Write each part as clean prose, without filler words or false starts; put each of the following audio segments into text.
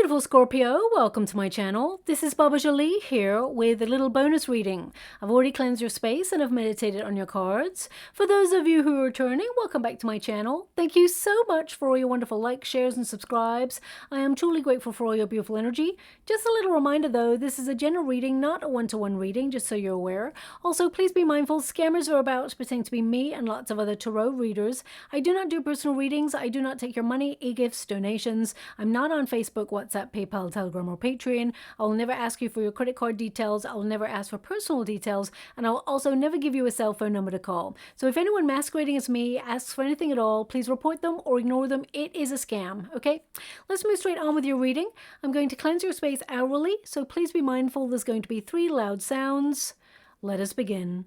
beautiful Scorpio, welcome to my channel. This is Baba Jolie here with a little bonus reading. I've already cleansed your space and I've meditated on your cards. For those of you who are returning, welcome back to my channel. Thank you so much for all your wonderful likes, shares and subscribes. I am truly grateful for all your beautiful energy. Just a little reminder though, this is a general reading, not a one-to-one reading, just so you're aware. Also, please be mindful, scammers are about pretending to be me and lots of other tarot readers. I do not do personal readings. I do not take your money, e-gifts, donations. I'm not on Facebook, WhatsApp, PayPal, Telegram, or Patreon. I will never ask you for your credit card details. I will never ask for personal details. And I'll also never give you a cell phone number to call. So if anyone masquerading as me asks for anything at all, please report them or ignore them. It is a scam, okay? Let's move straight on with your reading. I'm going to cleanse your space hourly, so please be mindful there's going to be 3 loud sounds. Let us begin.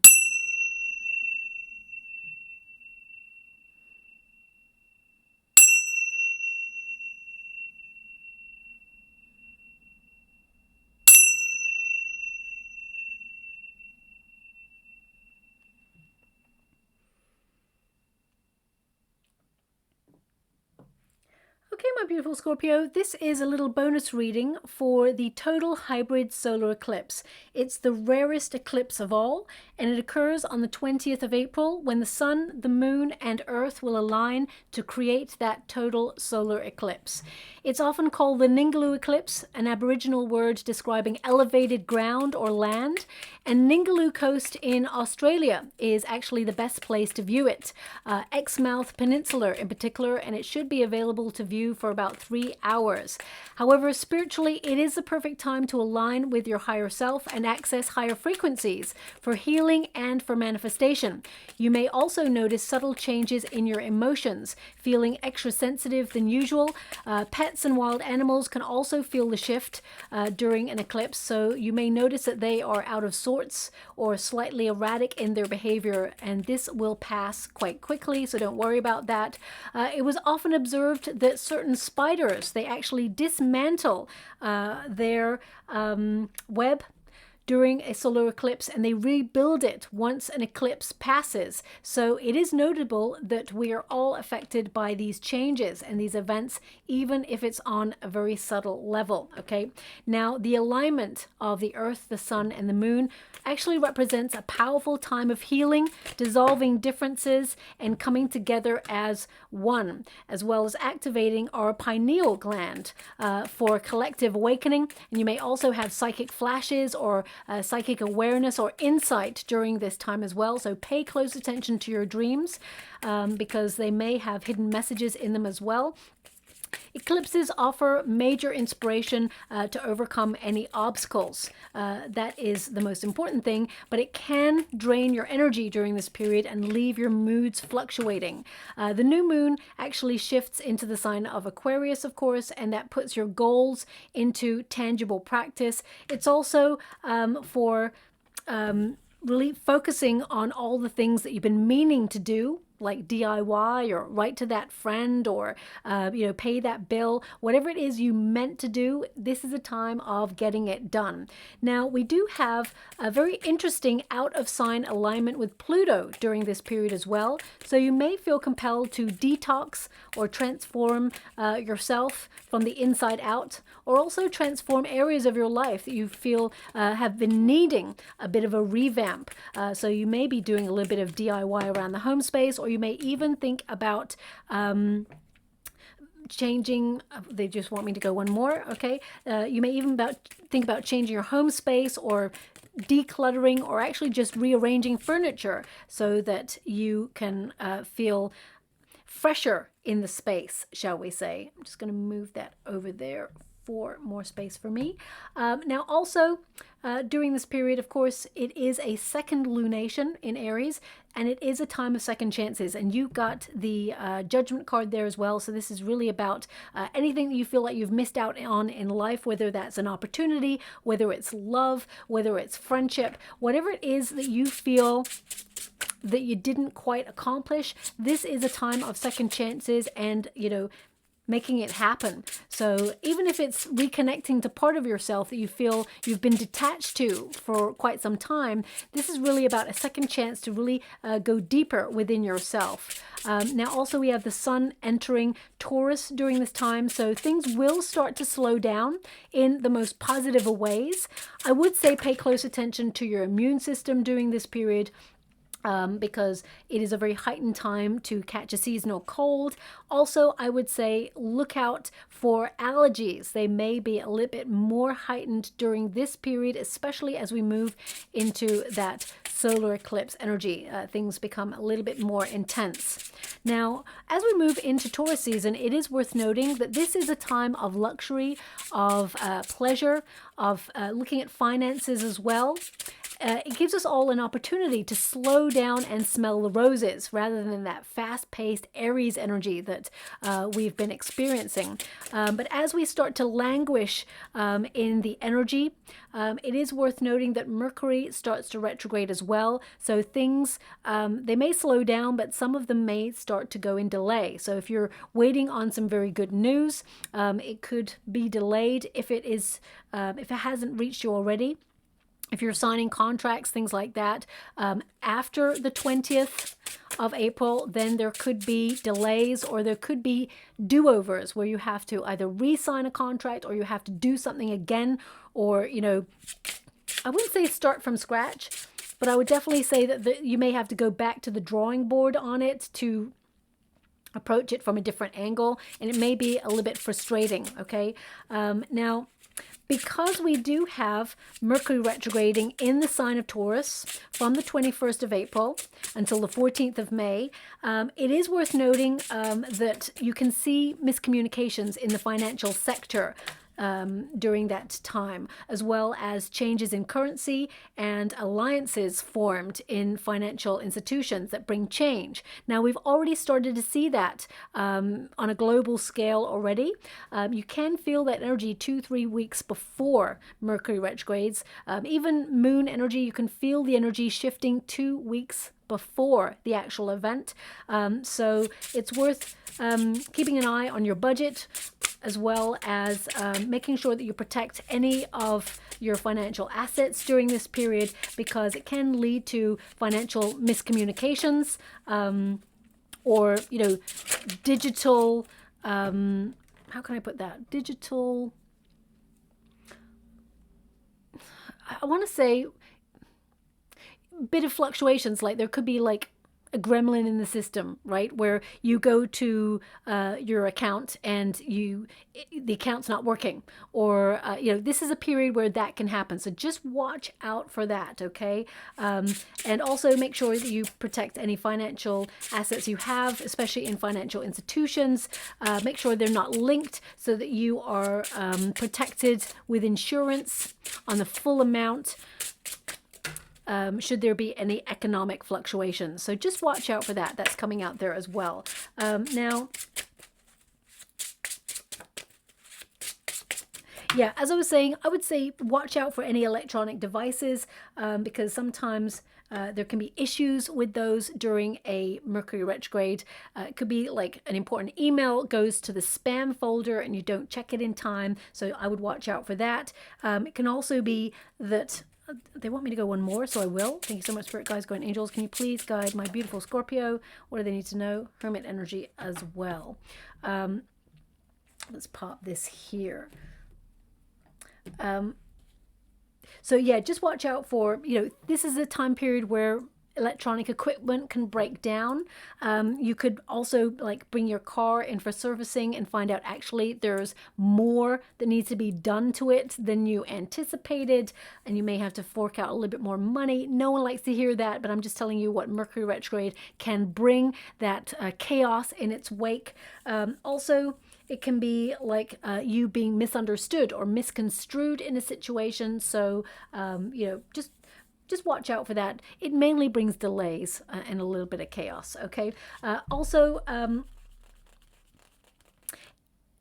Okay, my beautiful Scorpio, this is a little bonus reading for the total hybrid solar eclipse. It's the rarest eclipse of all, and it occurs on the 20th of April when the sun, the moon, and earth will align to create that total solar eclipse. It's often called the Ningaloo eclipse, an Aboriginal word describing elevated ground or land, and Ningaloo Coast in Australia is actually the best place to view it. Exmouth Peninsula in particular, and it should be available to view for about 3 hours. However, spiritually, it is the perfect time to align with your higher self and access higher frequencies for healing and for manifestation. You may also notice subtle changes in your emotions, feeling extra sensitive than usual. Pets and wild animals can also feel the shift during an eclipse, so you may notice that they are out of sorts or slightly erratic in their behavior, and this will pass quite quickly, so don't worry about that. It was often observed that certain spiders, they actually dismantle their web during a solar eclipse and they rebuild it once an eclipse passes. So it is notable that we are all affected by these changes and these events, even if it's on a very subtle level, okay? Now, the alignment of the earth, the sun, and the moon actually represents a powerful time of healing, dissolving differences, and coming together as one, as well as activating our pineal gland for collective awakening. And you may also have psychic flashes or psychic awareness or insight during this time as well. So pay close attention to your dreams because they may have hidden messages in them as well. Eclipses offer major inspiration to overcome any obstacles. That is the most important thing, but it can drain your energy during this period and leave your moods fluctuating. The new moon actually shifts into the sign of Aquarius, of course, and that puts your goals into tangible practice. It's also for really focusing on all the things that you've been meaning to do, like DIY or write to that friend or, pay that bill, whatever it is you meant to do, this is a time of getting it done. Now, we do have a very interesting out of sign alignment with Pluto during this period as well. So you may feel compelled to detox or transform yourself from the inside out, or also transform areas of your life that you feel have been needing a bit of a revamp. So you may be doing a little bit of DIY around the home space, or you may even think about changing. They just want me to go one more. Okay. You may even think about changing your home space or decluttering, or actually just rearranging furniture so that you can feel fresher in the space, shall we say. I'm just going to move that over there for more space for me. Now also during this period, of course, it is a second lunation in Aries, and it is a time of second chances, and you got the judgment card there as well. So this is really about anything that you feel like you've missed out on in life, whether that's an opportunity, whether it's love, whether it's friendship, whatever it is that you feel that you didn't quite accomplish. This is a time of second chances and, making it happen. So even if it's reconnecting to part of yourself that you feel you've been detached to for quite some time, this is really about a second chance to really go deeper within yourself. Now also we have the sun entering Taurus during this time, so things will start to slow down in the most positive of ways. I would say pay close attention to your immune system during this period, because it is a very heightened time to catch a seasonal cold. Also, I would say look out for allergies. They may be a little bit more heightened during this period, especially as we move into that solar eclipse energy. Things become a little bit more intense. Now, as we move into Taurus season, it is worth noting that this is a time of luxury, of pleasure, of looking at finances as well. It gives us all an opportunity to slow down and smell the roses rather than that fast-paced Aries energy that we've been experiencing. But as we start to languish in the energy, it is worth noting that Mercury starts to retrograde as well. So things, they may slow down, but some of them may start to go in delay. So if you're waiting on some very good news, it could be delayed if it hasn't reached you already. If you're signing contracts, things like that, after the 20th of April, then there could be delays, or there could be do-overs where you have to either re-sign a contract or you have to do something again, or, you know, I wouldn't say start from scratch, but I would definitely say that you may have to go back to the drawing board on it to approach it from a different angle, and it may be a little bit frustrating, okay? Now, because we do have Mercury retrograding in the sign of Taurus from the 21st of April until the 14th of May, it is worth noting that you can see miscommunications in the financial sector during that time, as well as changes in currency and alliances formed in financial institutions that bring change. Now, we've already started to see that on a global scale already. You can feel that energy 2-3 weeks before Mercury retrogrades. Even moon energy, you can feel the energy shifting 2 weeks before the actual event. So it's worth keeping an eye on your budget, as well as making sure that you protect any of your financial assets during this period, because it can lead to financial miscommunications, or, you know, digital, how can I put that? Digital, I want to say bit of fluctuations, like there could be like a gremlin in the system, right, where you go to your account and the account's not working, or you know, this is a period where that can happen. So just watch out for that, okay? And also make sure that you protect any financial assets you have, especially in financial institutions. Make sure they're not linked, so that you are protected with insurance on the full amount, should there be any economic fluctuations. So just watch out for that. That's coming out there as well. Now, yeah, as I was saying, I would say watch out for any electronic devices, because sometimes there can be issues with those during a Mercury retrograde. It could be like an important email goes to the spam folder and you don't check it in time. So I would watch out for that. It can also be that they want me to go one more, so I will. Thank you so much, Spirit Guides, Guardian Angels. Can you please guide my beautiful Scorpio? What do they need to know? Hermit energy as well. Let's pop this here. So yeah, just watch out for, you know, this is a time period where electronic equipment can break down. You could also like bring your car in for servicing and find out actually there's more that needs to be done to it than you anticipated, and you may have to fork out a little bit more money. No one likes to hear that, but I'm just telling you what Mercury retrograde can bring, that chaos in its wake. Also, it can be like you being misunderstood or misconstrued in a situation. So, you know, just watch out for that. It mainly brings delays and a little bit of chaos, okay? Also,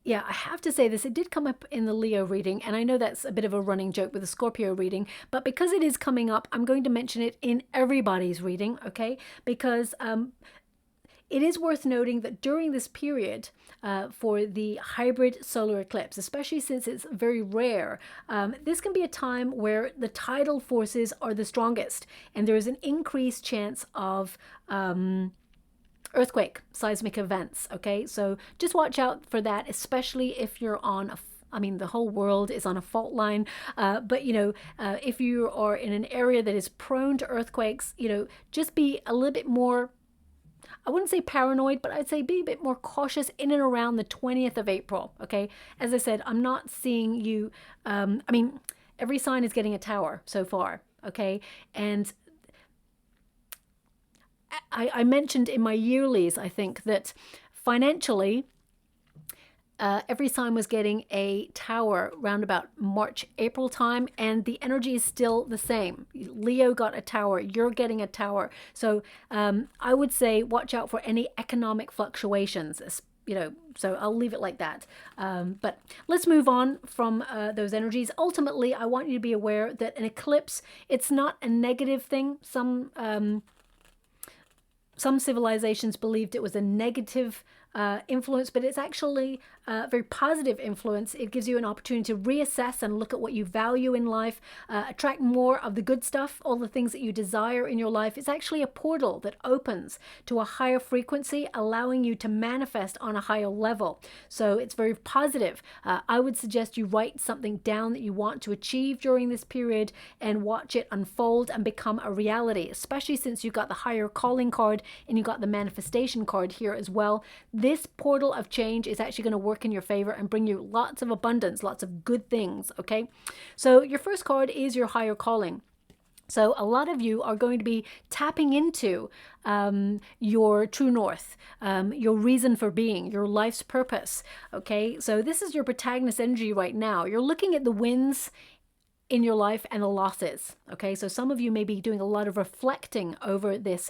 yeah, I have to say this, it did come up in the Leo reading, and I know that's a bit of a running joke with the Scorpio reading, but because it is coming up, I'm going to mention it in everybody's reading, okay? Because it is worth noting that during this period, for the hybrid solar eclipse, especially since it's very rare, this can be a time where the tidal forces are the strongest, and there is an increased chance of earthquake, seismic events. Okay, so just watch out for that, especially if you're on a I mean, the whole world is on a fault line, but if you are in an area that is prone to earthquakes, just be a little bit more, I wouldn't say paranoid, but I'd say be a bit more cautious in and around the 20th of April. Okay, as I said, I'm not seeing you, every sign is getting a tower so far. Okay, and I mentioned in my yearlies, I think, that financially, every sign was getting a tower round about March, April time, and the energy is still the same. Leo got a tower, you're getting a tower. So I would say watch out for any economic fluctuations, so I'll leave it like that. But let's move on from those energies. Ultimately, I want you to be aware that an eclipse, it's not a negative thing. Some civilizations believed it was a negative influence, but it's actually a very positive influence. It gives you an opportunity to reassess and look at what you value in life, attract more of the good stuff, all the things that you desire in your life. It's actually a portal that opens to a higher frequency, allowing you to manifest on a higher level. So it's very positive. I would suggest you write something down that you want to achieve during this period and watch it unfold and become a reality, especially since you got the higher calling card and you got the manifestation card here as well. This portal of change is actually going to work in your favor and bring you lots of abundance, lots of good things. Okay, so your first card is your higher calling. So a lot of you are going to be tapping into your true north, your reason for being, your life's purpose. Okay, so this is your protagonist energy right now. You're looking at the wins in your life and the losses. Okay, so some of you may be doing a lot of reflecting over this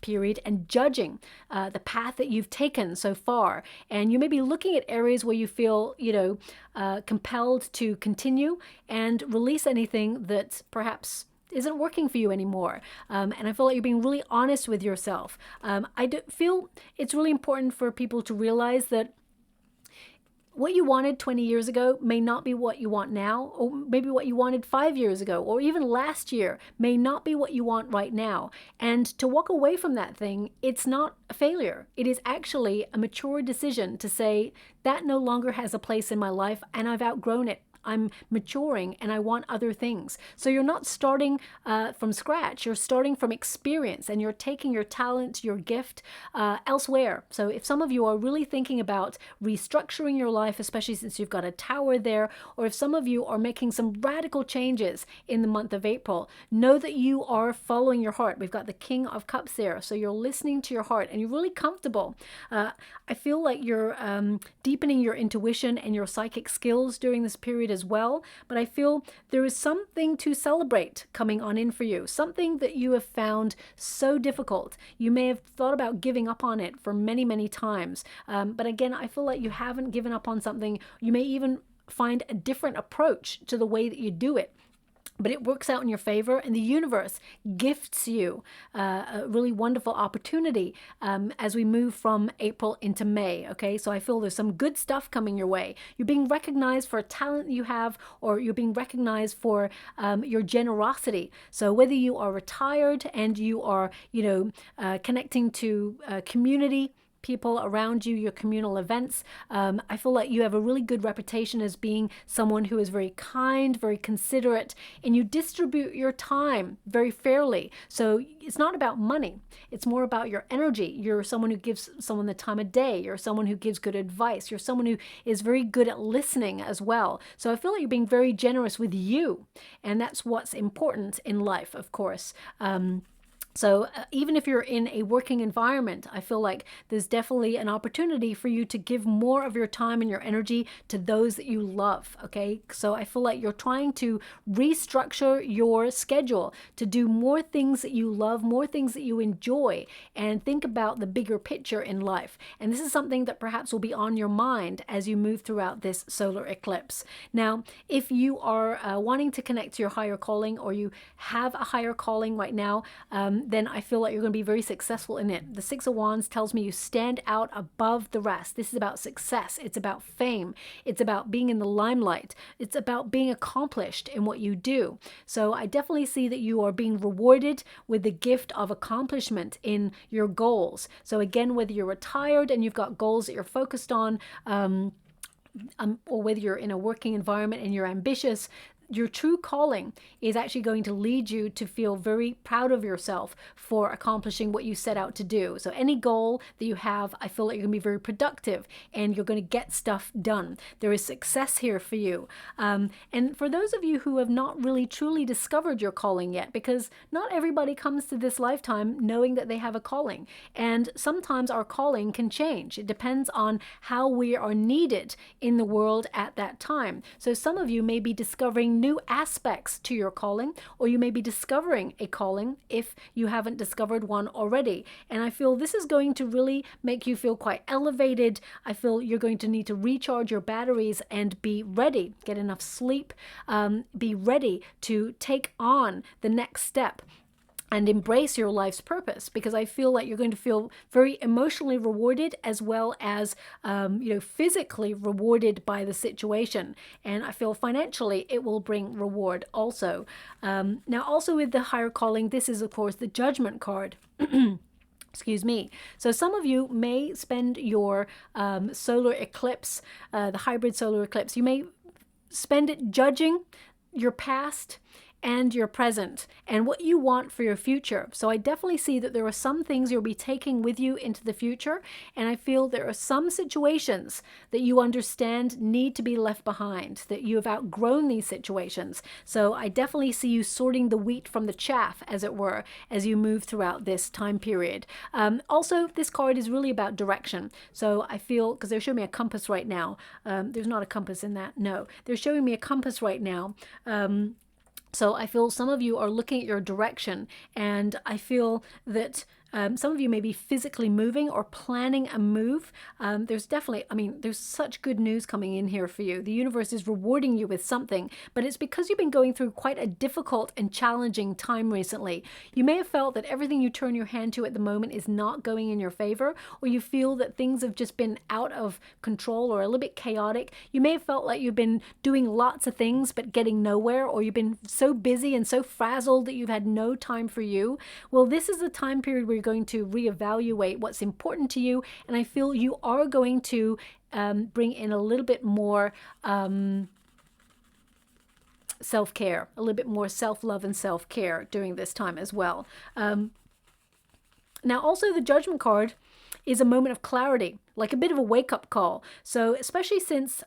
period and judging the path that you've taken so far, and you may be looking at areas where you feel compelled to continue and release anything that perhaps isn't working for you anymore. And I feel like you're being really honest with yourself. I feel it's really important for people to realize that what you wanted 20 years ago may not be what you want now, or maybe what you wanted 5 years ago, or even last year may not be what you want right now. And to walk away from that thing, it's not a failure. It is actually a mature decision to say, that no longer has a place in my life and I've outgrown it. I'm maturing and I want other things. So you're not starting from scratch. You're starting from experience, and you're taking your talent, your gift elsewhere. So if some of you are really thinking about restructuring your life, especially since you've got a tower there, or if some of you are making some radical changes in the month of April, know that you are following your heart. We've got the King of Cups there. So you're listening to your heart and you're really comfortable. I feel like you're deepening your intuition and your psychic skills during this period as well, but I feel there is something to celebrate coming on in for you, something that you have found so difficult. You may have thought about giving up on it for many, many times, but again, I feel like you haven't given up on something. You may even find a different approach to the way that you do it, but it works out in your favor, and the universe gifts you a really wonderful opportunity as we move from April into May. Okay, so I feel there's some good stuff coming your way. You're being recognized for a talent you have, or you're being recognized for your generosity. So whether you are retired and you are, connecting to community people around you, your communal events, I feel like you have a really good reputation as being someone who is very kind, very considerate, and you distribute your time very fairly. So it's not about money. It's more about your energy. You're someone who gives someone the time of day. You're someone who gives good advice. You're someone who is very good at listening as well. So I feel like you're being very generous with you, and that's what's important in life, of course. So even if you're in a working environment, I feel like there's definitely an opportunity for you to give more of your time and your energy to those that you love, okay? So I feel like you're trying to restructure your schedule to do more things that you love, more things that you enjoy, and think about the bigger picture in life. And this is something that perhaps will be on your mind as you move throughout this solar eclipse. Now, if you are wanting to connect to your higher calling, or you have a higher calling right now, then I feel like you're going to be very successful in it. The Six of Wands tells me you stand out above the rest. This is about success. It's about fame. It's about being in the limelight. It's about being accomplished in what you do. So I definitely see that you are being rewarded with the gift of accomplishment in your goals. So again, whether you're retired and you've got goals that you're focused on, or whether you're in a working environment and you're ambitious, your true calling is actually going to lead you to feel very proud of yourself for accomplishing what you set out to do. So any goal that you have, I feel like you're going to be very productive and you're going to get stuff done. There is success here for you. And for those of you who have not really truly discovered your calling yet, because not everybody comes to this lifetime knowing that they have a calling. And sometimes our calling can change. It depends on how we are needed in the world at that time. So some of you may be discovering new aspects to your calling, or you may be discovering a calling if you haven't discovered one already. And I feel this is going to really make you feel quite elevated. I feel you're going to need to recharge your batteries and be ready, get enough sleep, be ready to take on the next step and embrace your life's purpose, because I feel like you're going to feel very emotionally rewarded as well as, physically rewarded by the situation. And I feel financially it will bring reward also. Now, also with the higher calling, this is, of course, the Judgment card. Excuse me. So some of you may spend your solar eclipse, the hybrid solar eclipse, you may spend it judging your past and your present and what you want for your future. So I definitely see that there are some things you'll be taking with you into the future, and I feel there are some situations that you understand need to be left behind, that you have outgrown these situations. So I definitely see you sorting the wheat from the chaff, as it were, as you move throughout this time period. Also, this card is really about direction. So I feel, because they're showing me a compass right now. There's not a compass in that. No, they're showing me a compass right now. So I feel some of you are looking at your direction, and I feel that some of you may be physically moving or planning a move. There's definitely, there's such good news coming in here for you. The universe is rewarding you with something, but it's because you've been going through quite a difficult and challenging time recently. You may have felt that everything you turn your hand to at the moment is not going in your favor, or you feel that things have just been out of control or a little bit chaotic. You may have felt like you've been doing lots of things but getting nowhere, or you've been so busy and so frazzled that you've had no time for you. Well, this is the time period where you're going to reevaluate what's important to you, and I feel you are going to bring in a little bit more self-care, a little bit more self-love and self-care during this time as well. Now, also the Judgment card is a moment of clarity, like a bit of a wake-up call. So especially since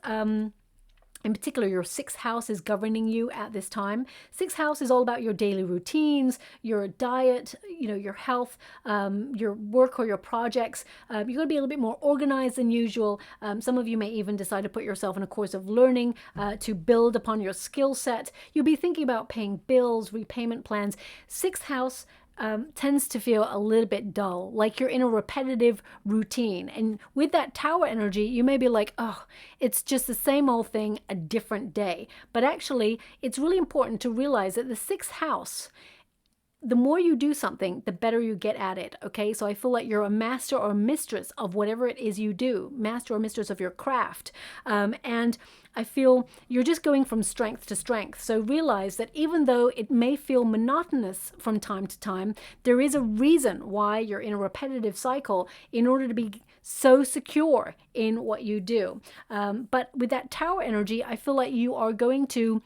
in particular, your sixth house is governing you at this time. Sixth house is all about your daily routines, your diet, your health, your work or your projects. You're going to be a little bit more organized than usual. Some of you may even decide to put yourself in a course of learning to build upon your skill set. You'll be thinking about paying bills, repayment plans. Sixth house tends to feel a little bit dull, like you're in a repetitive routine. And with that Tower energy, you may be like, oh, it's just the same old thing, a different day. But actually, it's really important to realize that the sixth house, the more you do something, the better you get at it, okay? So I feel like you're a master or mistress of whatever it is you do, master or mistress of your craft. And I feel you're just going from strength to strength. So realize that even though it may feel monotonous from time to time, there is a reason why you're in a repetitive cycle in order to be so secure in what you do. But with that Tower energy, I feel like you are going to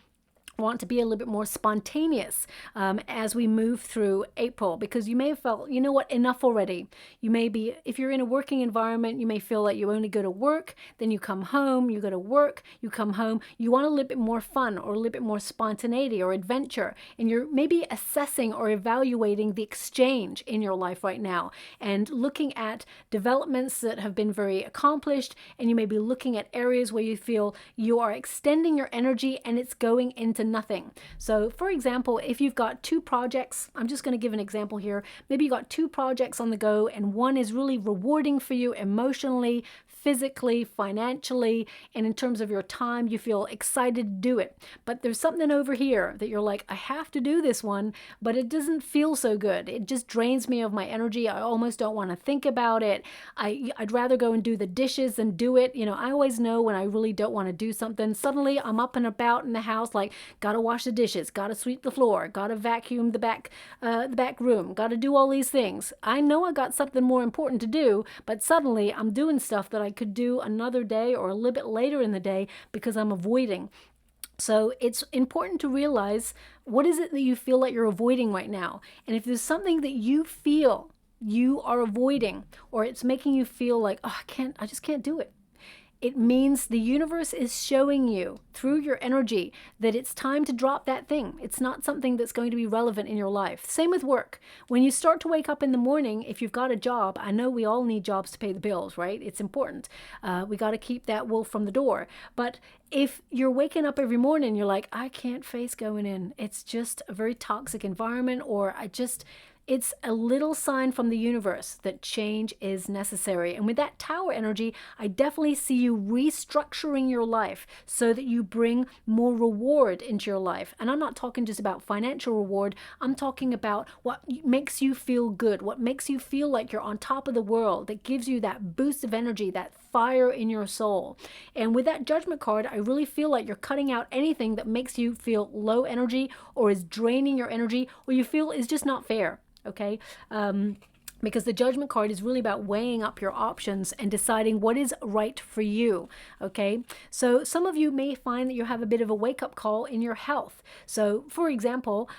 want to be a little bit more spontaneous as we move through April, because you may have felt, you know what, enough already. You may be, if you're in a working environment, you may feel like you only go to work, then you come home, you go to work, you come home. You want a little bit more fun or a little bit more spontaneity or adventure, and you're maybe assessing or evaluating the exchange in your life right now and looking at developments that have been very accomplished, and you may be looking at areas where you feel you are extending your energy and it's going into nothing. So for example, if you've got two projects, I'm just going to give an example here. Maybe you got two projects on the go and one is really rewarding for you emotionally, physically, financially, and in terms of your time, you feel excited to do it. But there's something over here that you're like, I have to do this one, but it doesn't feel so good. It just drains me of my energy. I almost don't want to think about it. I'd rather go and do the dishes than do it. You know, I always know when I really don't want to do something. Suddenly I'm up and about in the house, like, gotta wash the dishes, gotta sweep the floor, gotta vacuum the back room, gotta do all these things. I know I got something more important to do, but suddenly I'm doing stuff that I could do another day or a little bit later in the day because I'm avoiding. So it's important to realize, what is it that you feel like you're avoiding right now? And if there's something that you feel you are avoiding, or it's making you feel like, oh, I just can't do it, it means the universe is showing you through your energy that it's time to drop that thing. It's not something that's going to be relevant in your life. Same with work. When you start to wake up in the morning, if you've got a job, I know we all need jobs to pay the bills, right? It's important. We got to keep that wolf from the door. But if you're waking up every morning, you're like, I can't face going in. It's just a very toxic environment, or it's a little sign from the universe that change is necessary. And with that Tower energy, I definitely see you restructuring your life so that you bring more reward into your life. And I'm not talking just about financial reward. I'm talking about what makes you feel good, what makes you feel like you're on top of the world, that gives you that boost of energy, that fire in your soul. And with that Judgment card, I really feel like you're cutting out anything that makes you feel low energy or is draining your energy, or you feel is just not fair. Okay, because the Judgment card is really about weighing up your options and deciding what is right for you. Okay, so some of you may find that you have a bit of a wake-up call in your health. So for example,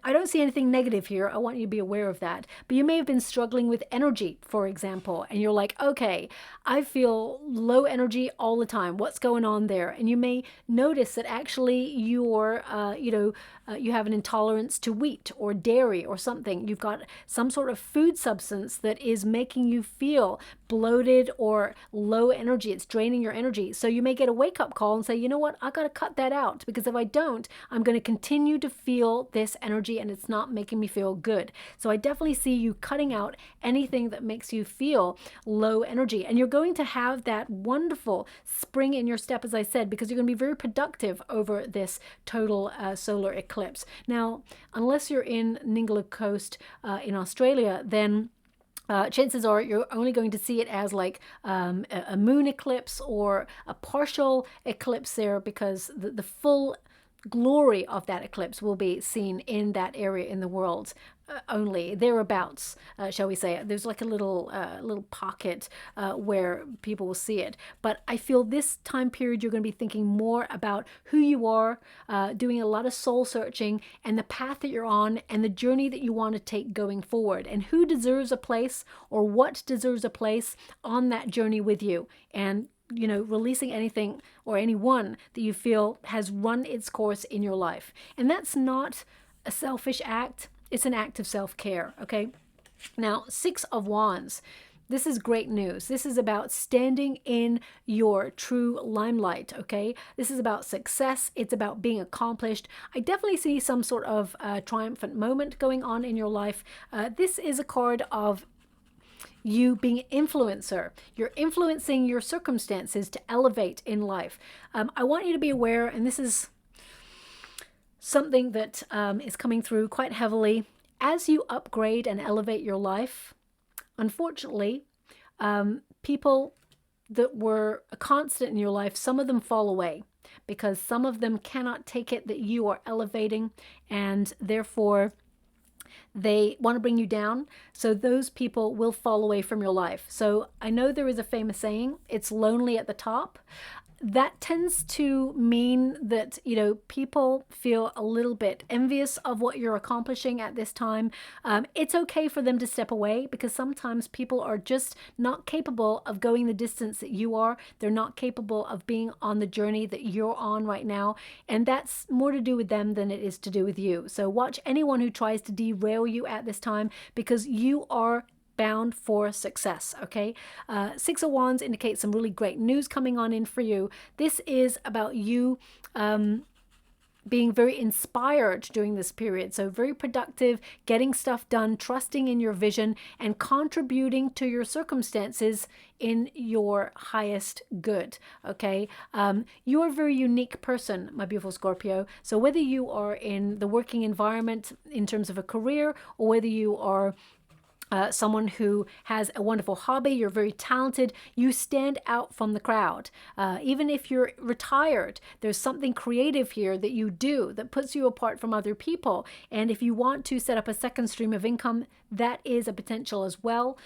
I don't see anything negative here. I want you to be aware of that. But you may have been struggling with energy, for example, and you're like, okay, I feel low energy all the time. What's going on there? And you may notice that actually you have an intolerance to wheat or dairy or something. You've got some sort of food substance that is making you feel bloated or low energy. It's draining your energy. So you may get a wake-up call and say, you know what? I got to cut that out, because if I don't, I'm going to continue to feel this energy and it's not making me feel good. So I definitely see you cutting out anything that makes you feel low energy. And you're going to have that wonderful spring in your step, as I said, because you're going to be very productive over this total solar eclipse. Now, unless you're in Ningaloo Coast in Australia, then chances are you're only going to see it as like a moon eclipse or a partial eclipse there, because the full glory of that eclipse will be seen in that area in the world only, thereabouts, shall we say. There's like a little pocket where people will see it. But I feel this time period you're going to be thinking more about who you are, doing a lot of soul searching, and the path that you're on and the journey that you want to take going forward, and who deserves a place or what deserves a place on that journey with you. And releasing anything or anyone that you feel has run its course in your life. And that's not a selfish act. It's an act of self-care, okay? Now, 6 of Wands. This is great news. This is about standing in your true limelight, okay? This is about success. It's about being accomplished. I definitely see some sort of triumphant moment going on in your life. This is a card of you being an influencer. You're influencing your circumstances to elevate in life. I want you to be aware, and this is something that is coming through quite heavily. As you upgrade and elevate your life, unfortunately, people that were a constant in your life, some of them fall away because some of them cannot take it that you are elevating, and therefore they want to bring you down. So those people will fall away from your life. So I know there is a famous saying, it's lonely at the top. That tends to mean that, people feel a little bit envious of what you're accomplishing at this time. It's okay for them to step away, because sometimes people are just not capable of going the distance that you are. They're not capable of being on the journey that you're on right now. And that's more to do with them than it is to do with you. So watch anyone who tries to derail you at this time, because you are bound for success, okay? 6 of Wands indicates some really great news coming on in for you. This is about you being very inspired during this period. So very productive, getting stuff done, trusting in your vision, and contributing to your circumstances in your highest good. Okay. You are a very unique person, my beautiful Scorpio. So whether you are in the working environment in terms of a career, or whether you are someone who has a wonderful hobby, you're very talented, you stand out from the crowd. Even if you're retired, there's something creative here that you do that puts you apart from other people. And if you want to set up a second stream of income, that is a potential as well.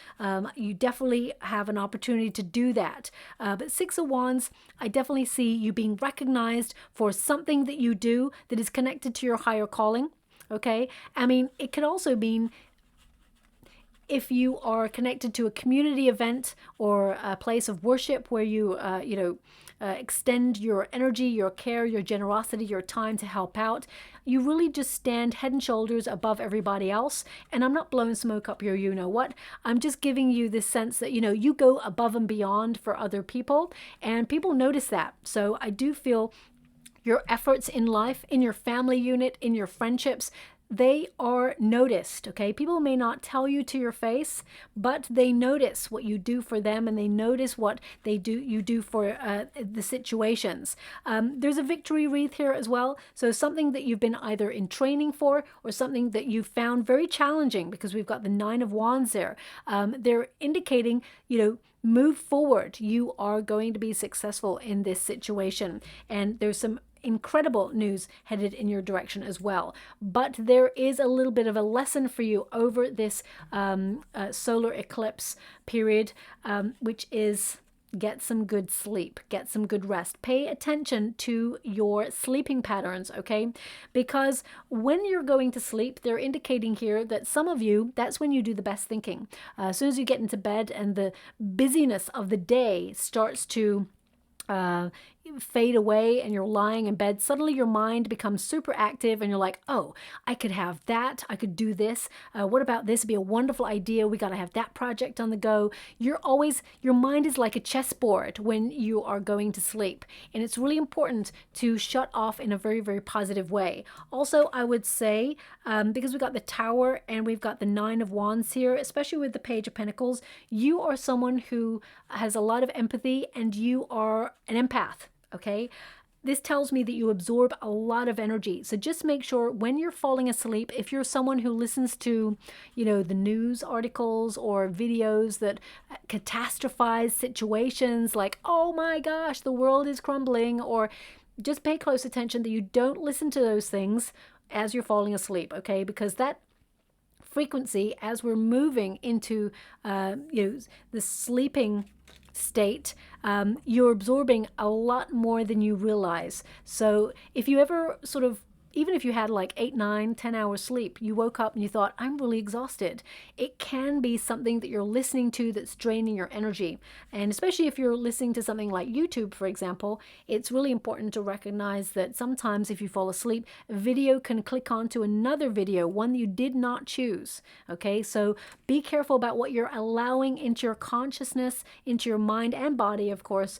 You definitely have an opportunity to do that. But Six of Wands, I definitely see you being recognized for something that you do that is connected to your higher calling. Okay. I mean, it could also mean if you are connected to a community event or a place of worship where you, extend your energy, your care, your generosity, your time to help out, you really just stand head and shoulders above everybody else. And I'm not blowing smoke up your you-know-what. I'm just giving you this sense that, you go above and beyond for other people, and people notice that. So I do feel your efforts in life, in your family unit, in your friendships, they are noticed. Okay, people may not tell you to your face, but they notice what you do for them, and they notice what you do for the situations. There's a victory wreath here as well, so something that you've been either in training for or something that you found very challenging, because we've got the Nine of Wands there. They're indicating, move forward. You are going to be successful in this situation, and there's some incredible news headed in your direction as well. But there is a little bit of a lesson for you over this solar eclipse period, which is get some good sleep, get some good rest. Pay attention to your sleeping patterns, okay? Because when you're going to sleep, they're indicating here that some of you, that's when you do the best thinking. As soon as you get into bed and the busyness of the day starts to fade away and you're lying in bed, suddenly your mind becomes super active and you're like, oh, I could have that, I could do this, what about this? It'd be a wonderful idea, we got to have that project on the go. Your mind is like a chessboard when you are going to sleep, and it's really important to shut off in a very, very positive way. Also, I would say, because we've got the Tower and we've got the Nine of Wands here, especially with the Page of Pentacles, you are someone who has a lot of empathy and you are an empath. Okay, this tells me that you absorb a lot of energy. So just make sure when you're falling asleep, if you're someone who listens to, the news articles or videos that catastrophize situations like, oh my gosh, the world is crumbling, or just pay close attention that you don't listen to those things as you're falling asleep, okay? Because that frequency, as we're moving into, the sleeping state, you're absorbing a lot more than you realize. So if you ever even if you had like 8, 9, 10 hours sleep, you woke up and you thought, I'm really exhausted. It can be something that you're listening to that's draining your energy. And especially if you're listening to something like YouTube, for example, it's really important to recognize that sometimes if you fall asleep, a video can click onto another video, one that you did not choose. Okay, so be careful about what you're allowing into your consciousness, into your mind and body, of course,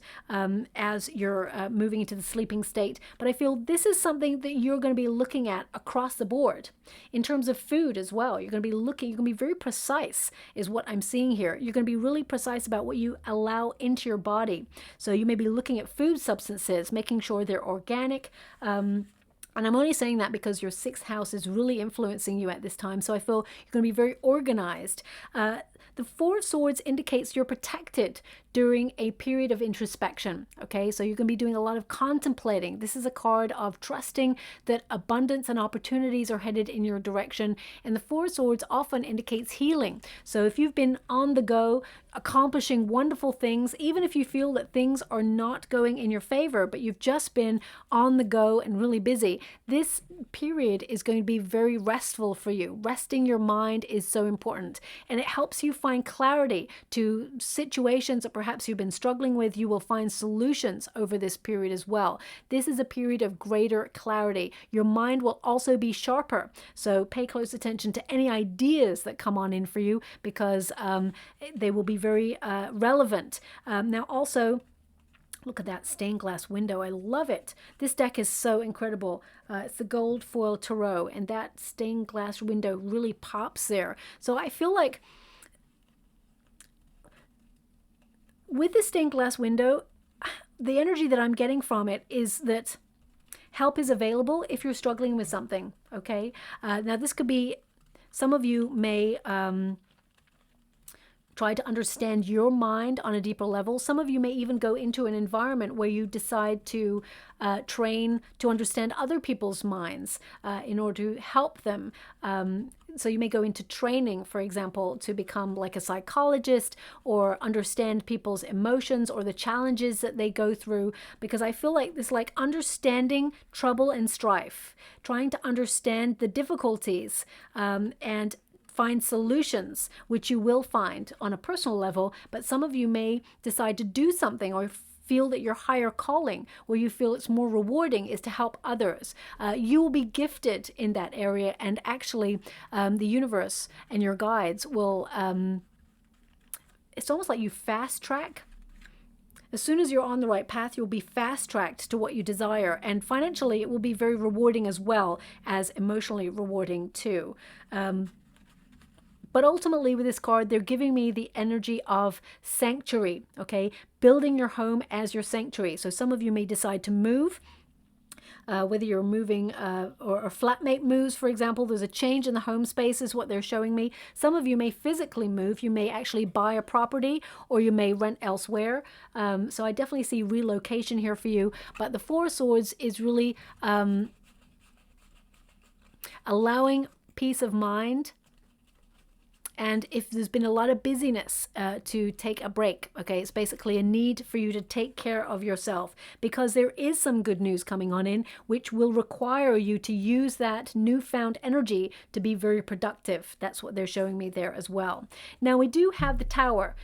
as you're moving into the sleeping state. But I feel this is something that you're going to be looking at across the board in terms of food as well. You're going to be very precise is what I'm seeing here. You're going to be really precise about what you allow into your body. So you may be looking at food substances, making sure they're organic. And I'm only saying that because your 6th house is really influencing you at this time. So I feel you're going to be very organized. The Four of Swords indicates you're protected during a period of introspection. Okay, so you're going to be doing a lot of contemplating. This is a card of trusting that abundance and opportunities are headed in your direction. And the Four of Swords often indicates healing. So if you've been on the go, accomplishing wonderful things, even if you feel that things are not going in your favor, but you've just been on the go and really busy, this period is going to be very restful for you. Resting your mind is so important, and it helps you find clarity to situations that perhaps you've been struggling with. You will find solutions over this period as well. This is a period of greater clarity. Your mind will also be sharper, so pay close attention to any ideas that come on in for you, because they will be very relevant. Now also, Look at that stained glass window. I love it. This deck is so incredible. It's the gold foil tarot, and that stained glass window really pops there. So I feel like with the stained glass window, the energy that I'm getting from it is that help is available if you're struggling with something, okay? Now, this could be, some of you may try to understand your mind on a deeper level. Some of you may even go into an environment where you decide to train to understand other people's minds in order to help them. So you may go into training, for example, to become like a psychologist or understand people's emotions or the challenges that they go through. Because I feel like this, like understanding trouble and strife, trying to understand the difficulties and find solutions, which you will find on a personal level. But some of you may decide to do something or feel that your higher calling, where you feel it's more rewarding, is to help others. You will be gifted in that area, and actually the universe and your guides will, it's almost like you fast track. As soon as you're on the right path, you'll be fast-tracked to what you desire. And financially, it will be very rewarding as well as emotionally rewarding too. But ultimately with this card, they're giving me the energy of sanctuary, okay? Building your home as your sanctuary. So some of you may decide to move, whether you're moving or a flatmate moves, for example. There's a change in the home space is what they're showing me. Some of you may physically move. You may actually buy a property, or you may rent elsewhere. So I definitely see relocation here for you. But the Four of Swords is really allowing peace of mind. And if there's been a lot of busyness, to take a break, okay? It's basically a need for you to take care of yourself, because there is some good news coming on in, which will require you to use that newfound energy to be very productive. That's what they're showing me there as well. Now, we do have the Tower.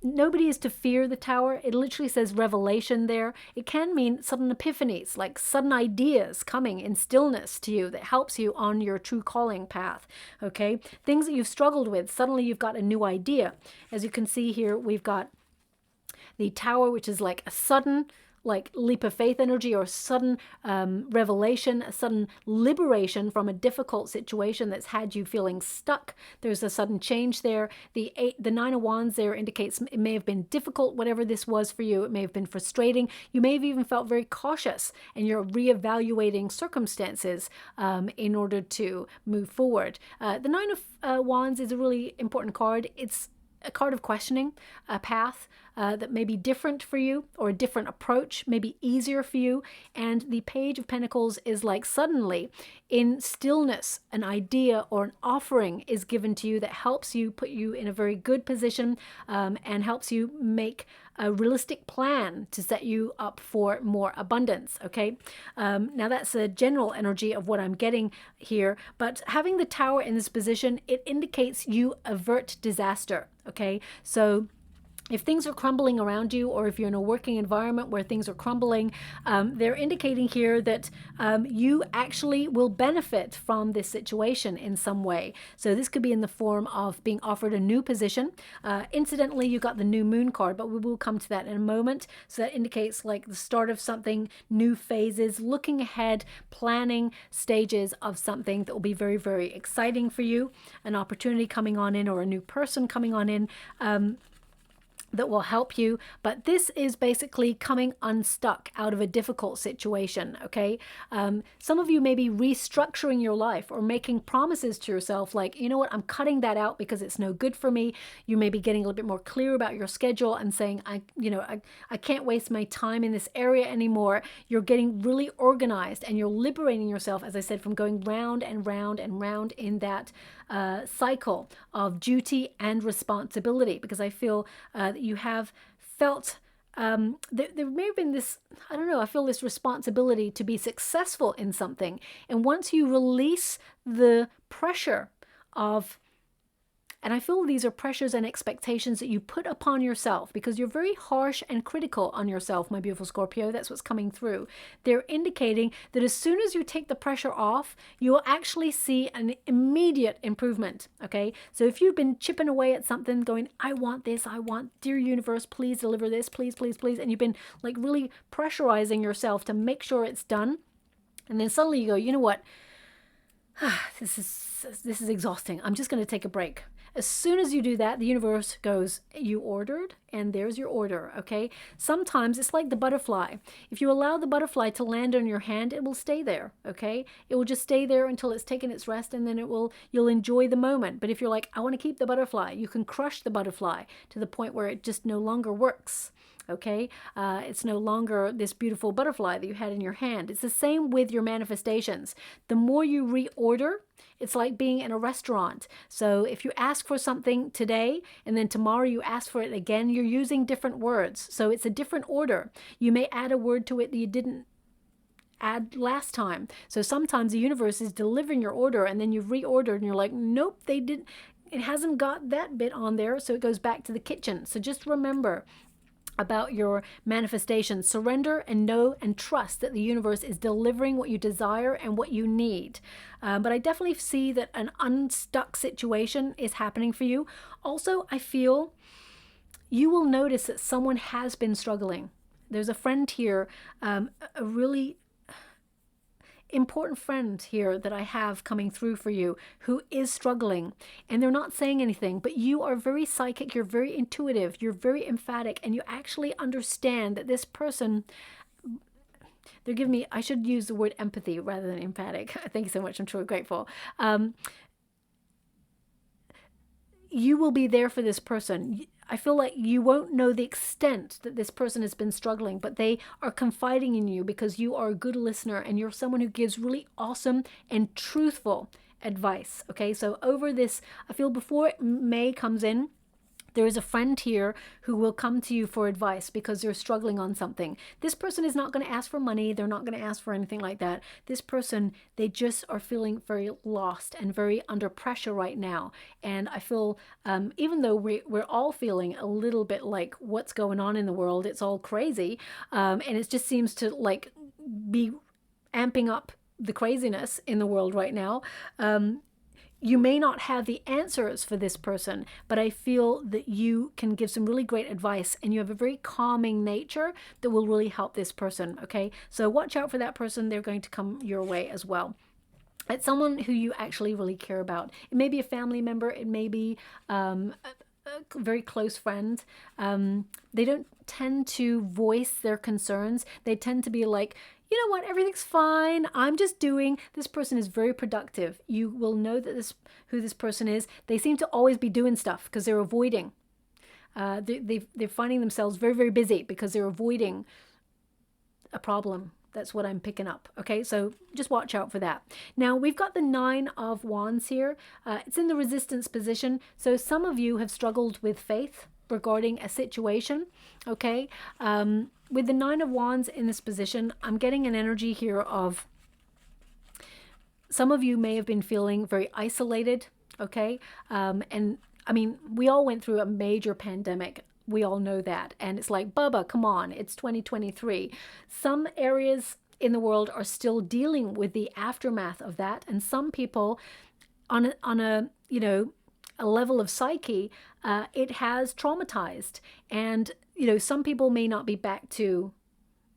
Nobody is to fear the Tower. It literally says revelation there. It can mean sudden epiphanies, like sudden ideas coming in stillness to you that helps you on your true calling path, okay? Things that you've struggled with, suddenly you've got a new idea. As you can see here, we've got the Tower, which is like a sudden like leap of faith energy, or sudden revelation, a sudden liberation from a difficult situation that's had you feeling stuck. There's a sudden change there. The Nine of Wands there indicates it may have been difficult, whatever this was for you. It may have been frustrating. You may have even felt very cautious, and you're reevaluating circumstances in order to move forward. The Nine of Wands is a really important card. It's a card of questioning, a path that may be different for you, or a different approach may be easier for you. And the Page of Pentacles is like suddenly in stillness, an idea or an offering is given to you that helps you, put you in a very good position, and helps you make a realistic plan to set you up for more abundance, okay? Now that's a general energy of what I'm getting here, but having the Tower in this position, it indicates you avert disaster, okay? So if things are crumbling around you, or if you're in a working environment where things are crumbling, they're indicating here that you actually will benefit from this situation in some way. So this could be in the form of being offered a new position. Incidentally, you got the New Moon card, but we will come to that in a moment. So that indicates like the start of something, new phases, looking ahead, planning stages of something that will be very, very exciting for you. An opportunity coming on in, or a new person coming on in. That will help you. But this is basically coming unstuck out of a difficult situation, okay? Some of you may be restructuring your life, or making promises to yourself like, you know what, I'm cutting that out because it's no good for me. You may be getting a little bit more clear about your schedule and saying, I can't waste my time in this area anymore. You're getting really organized, and you're liberating yourself, as I said, from going round and round and round in that cycle of duty and responsibility, because I feel that you have felt there may have been this, I don't know, I feel this responsibility to be successful in something. And once you release the pressure of And I feel these are pressures and expectations that you put upon yourself because you're very harsh and critical on yourself, my beautiful Scorpio. That's what's coming through. They're indicating that as soon as you take the pressure off, you will actually see an immediate improvement, okay? So if you've been chipping away at something going, I want this, I want, dear universe, please deliver this, please, please, please, and you've been like really pressurizing yourself to make sure it's done, and then suddenly you go, you know what? This is exhausting. I'm just going to take a break. As soon as you do that, the universe goes, you ordered, and there's your order, okay? Sometimes it's like the butterfly. If you allow the butterfly to land on your hand, it will stay there, okay? It will just stay there until it's taken its rest, and then you'll enjoy the moment. But if you're like, I want to keep the butterfly, you can crush the butterfly to the point where it just no longer works. Okay, it's no longer this beautiful butterfly that you had in your hand. It's the same with your manifestations. The more you reorder, it's like being in a restaurant. So if you ask for something today and then tomorrow you ask for it again, you're using different words. So it's a different order. You may add a word to it that you didn't add last time. So sometimes the universe is delivering your order and then you've reordered and you're like, nope, they didn't. It hasn't got that bit on there. So it goes back to the kitchen. So just remember about your manifestation. Surrender and know and trust that the universe is delivering what you desire and what you need. But I definitely see that an unstuck situation is happening for you. Also, I feel you will notice that someone has been struggling. There's a friend here, a really important friend here that I have coming through for you who is struggling, and they're not saying anything, but you are very psychic, you're very intuitive, you're very emphatic, and you actually understand that this person, they're giving me, I should use the word empathy rather than emphatic. Thank you so much. I'm truly grateful. You will be there for this person. I feel like you won't know the extent that this person has been struggling, but they are confiding in you because you are a good listener and you're someone who gives really awesome and truthful advice. Okay, so over this, I feel before May comes in, there is a friend here who will come to you for advice because they're struggling on something. This person is not going to ask for money. They're not going to ask for anything like that. This person, they just are feeling very lost and very under pressure right now. And I feel, even though we're all feeling a little bit like what's going on in the world, it's all crazy. And it just seems to like be amping up the craziness in the world right now. You may not have the answers for this person, but I feel that you can give some really great advice and you have a very calming nature that will really help this person, okay? So watch out for that person. They're going to come your way as well. It's someone who you actually really care about. It may be a family member. It may be a very close friend. They don't tend to voice their concerns. They tend to be like, you know what, everything's fine. I'm just doing. This person is very productive. You will know that who this person is. They seem to always be doing stuff because they're avoiding. They're finding themselves very, very busy because they're avoiding a problem. That's what I'm picking up. Okay, so just watch out for that. Now, we've got the 9 of Wands here. It's in the resistance position. So some of you have struggled with faith regarding a situation. Okay, with the 9 of Wands in this position, I'm getting an energy here of some of you may have been feeling very isolated. Okay, and I mean, we all went through a major pandemic. We all know that. And it's like, Bubba, come on, it's 2023. Some areas in the world are still dealing with the aftermath of that. And some people on a you know, a level of psyche, it has traumatized. And, you know, some people may not be back to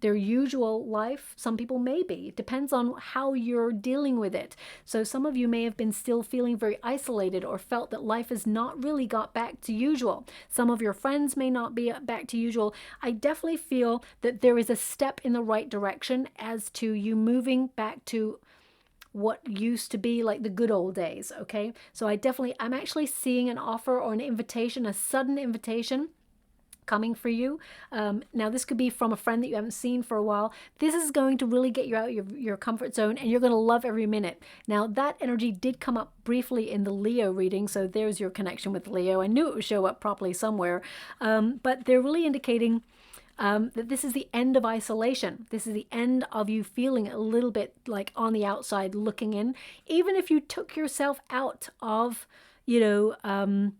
their usual life. Some people may be. It depends on how you're dealing with it. So some of you may have been still feeling very isolated or felt that life has not really got back to usual. Some of your friends may not be back to usual. I definitely feel that there is a step in the right direction as to you moving back to what used to be like the good old days. Okay, so I'm actually seeing an offer or an invitation, a sudden invitation coming for you. Now this could be from a friend that you haven't seen for a while. This is going to really get you out of your comfort zone and you're going to love every minute. Now that energy did come up briefly in the Leo reading, so there's your connection with Leo. I knew it would show up properly somewhere, but they're really indicating that this is the end of isolation. This is the end of you feeling a little bit like on the outside looking in. Even if you took yourself out of, you know,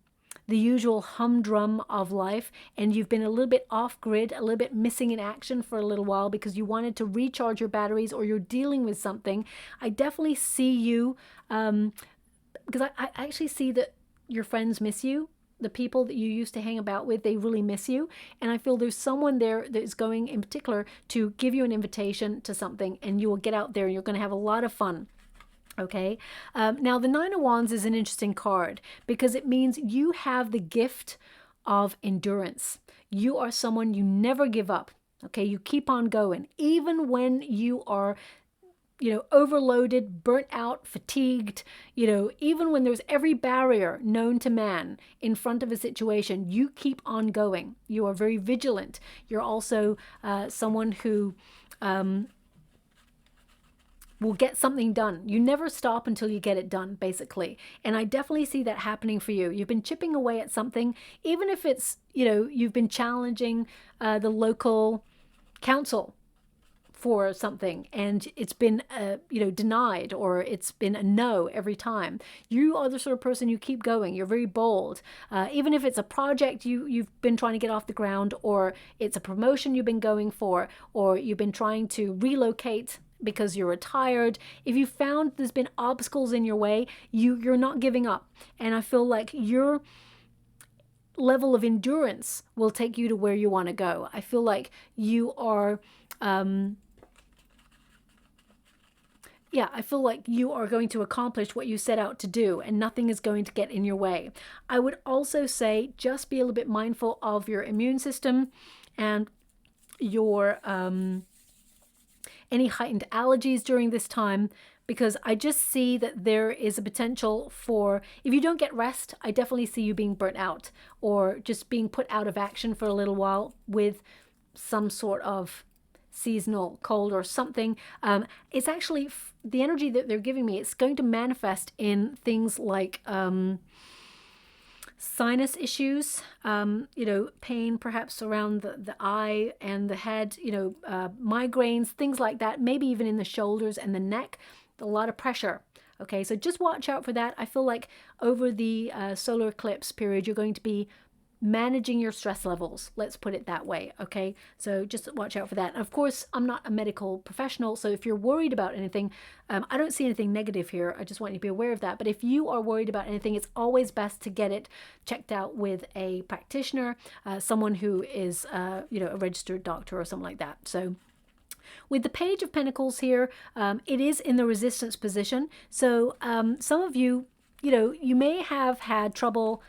the usual humdrum of life, and you've been a little bit off grid, a little bit missing in action for a little while because you wanted to recharge your batteries, or you're dealing with something. I definitely see you, because I actually see that your friends miss you. The people that you used to hang about with, they really miss you. And I feel there's someone there that is going in particular to give you an invitation to something, and you will get out there and you're going to have a lot of fun. Okay, now the Nine of Wands is an interesting card because it means you have the gift of endurance. You are someone, you never give up. Okay, you keep on going even when you are, you know, overloaded, burnt out, fatigued, you know, even when there's every barrier known to man in front of a situation, you keep on going. You are very vigilant. You're also someone who will get something done. You never stop until you get it done, basically. And I definitely see that happening for you. You've been chipping away at something, even if it's, you know, you've been challenging the local council for something and it's been, you know, denied, or it's been a no every time. You are the sort of person, you keep going. You're very bold. Even if it's a project you've been trying to get off the ground, or it's a promotion you've been going for, or you've been trying to relocate because you're retired. If you found there's been obstacles in your way, you're not giving up. And I feel like your level of endurance will take you to where you want to go. I feel like you are, I feel like you are going to accomplish what you set out to do, and nothing is going to get in your way. I would also say just be a little bit mindful of your immune system and your any heightened allergies during this time, because I just see that there is a potential for, if you don't get rest, I definitely see you being burnt out or just being put out of action for a little while with some sort of seasonal cold or something. It's actually the energy that they're giving me. It's going to manifest in things like sinus issues, you know, pain perhaps around the eye and the head, you know, migraines, things like that, maybe even in the shoulders and the neck, a lot of pressure. Okay, so just watch out for that. I feel like over the solar eclipse period, you're going to be managing your stress levels. Let's put it that way. Okay, so just watch out for that. And of course, I'm not a medical professional, so if you're worried about anything, I don't see anything negative here. I just want you to be aware of that. But if you are worried about anything, it's always best to get it checked out with a practitioner, someone who is, you know, a registered doctor or something like that. So with the Page of Pentacles here, it is in the resistance position. So some of you, you know, you may have had trouble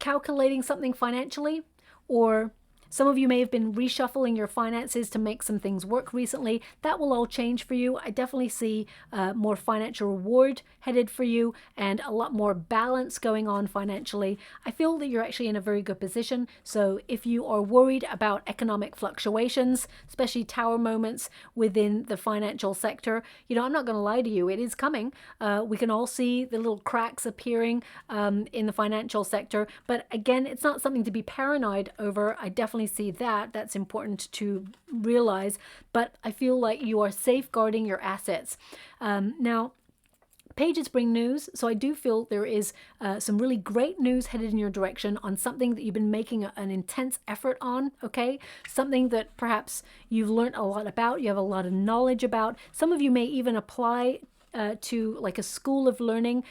calculating something financially, or some of you may have been reshuffling your finances to make some things work recently. That will all change for you. I definitely see more financial reward headed for you and a lot more balance going on financially. I feel that you're actually in a very good position. So if you are worried about economic fluctuations, especially tower moments within the financial sector, you know, I'm not going to lie to you, it is coming. We can all see the little cracks appearing in the financial sector. But again, it's not something to be paranoid over. I definitely see that. That's important to realize. But I feel like you are safeguarding your assets. Now, pages bring news, so I do feel there is some really great news headed in your direction on something that you've been making an intense effort on, okay? Something that perhaps you've learned a lot about, you have a lot of knowledge about. Some of you may even apply to like a school of learning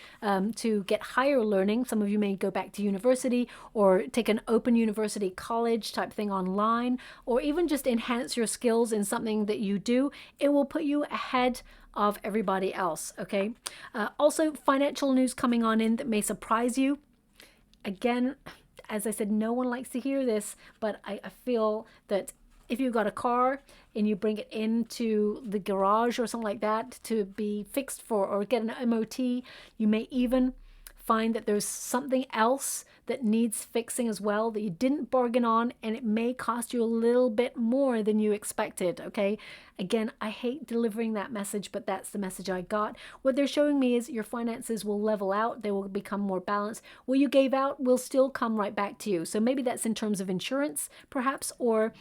to get higher learning. Some of you may go back to university or take an open university college type thing online, or even just enhance your skills in something that you do. It will put you ahead of everybody else, okay? Also, financial news coming on in that may surprise you. Again, as I said, no one likes to hear this, but I feel that if you've got a car and you bring it into the garage or something like that to be fixed for, or get an MOT, you may even find that there's something else that needs fixing as well that you didn't bargain on, and it may cost you a little bit more than you expected, okay? Again, I hate delivering that message, but that's the message I got. What they're showing me is your finances will level out. They will become more balanced. What you gave out will still come right back to you. So maybe that's in terms of insurance, perhaps, or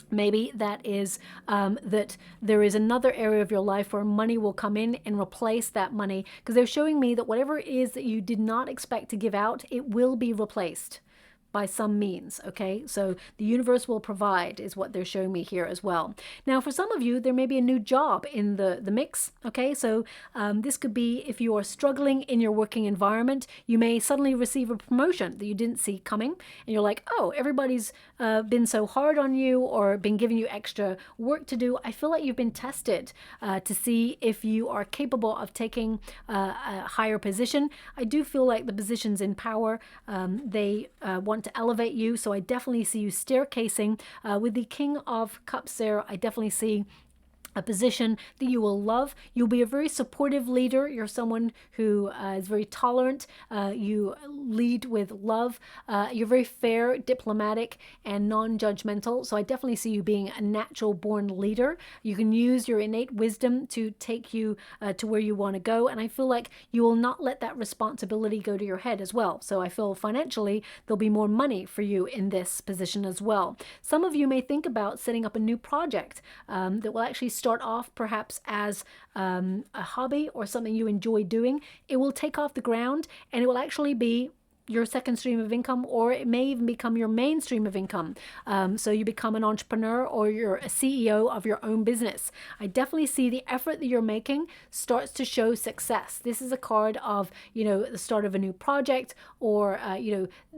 Maybe that is that there is another area of your life where money will come in and replace that money, because they're showing me that whatever it is that you did not expect to give out, it will be replaced by some means. Okay, so the universe will provide is what they're showing me here as well. Now for some of you, there may be a new job in the mix. Okay, so this could be if you are struggling in your working environment, you may suddenly receive a promotion that you didn't see coming, and you're like, oh, everybody's been so hard on you or been giving you extra work to do. I feel like you've been tested to see if you are capable of taking a higher position. I do feel like the positions in power, they want to elevate you. So I definitely see you staircasing with the King of Cups there. I definitely see a position that you will love. You'll be a very supportive leader. You're someone who is very tolerant. You lead with love. You're very fair, diplomatic, and non-judgmental. So I definitely see you being a natural born leader. You can use your innate wisdom to take you to where you want to go. And I feel like you will not let that responsibility go to your head as well. So I feel financially there'll be more money for you in this position as well. Some of you may think about setting up a new project that will actually start off perhaps as a hobby or something you enjoy doing. It will take off the ground and it will actually be your second stream of income, or it may even become your main stream of income. So you become an entrepreneur or you're a CEO of your own business. I definitely see the effort that you're making starts to show success. This is a card of, the start of a new project, or,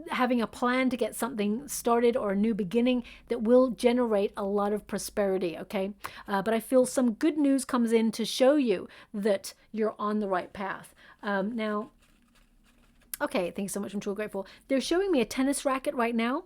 having a plan to get something started, or a new beginning that will generate a lot of prosperity. Okay. But I feel some good news comes in to show you that you're on the right path. Now, okay, thank you so much. I'm truly grateful. They're showing me a tennis racket right now.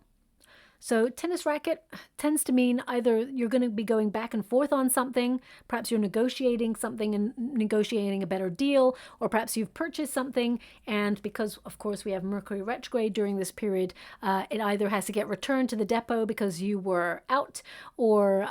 So tennis racket tends to mean either you're going to be going back and forth on something, perhaps you're negotiating something and negotiating a better deal, or perhaps you've purchased something, and because, of course, we have Mercury retrograde during this period, it either has to get returned to the depot because you were out, or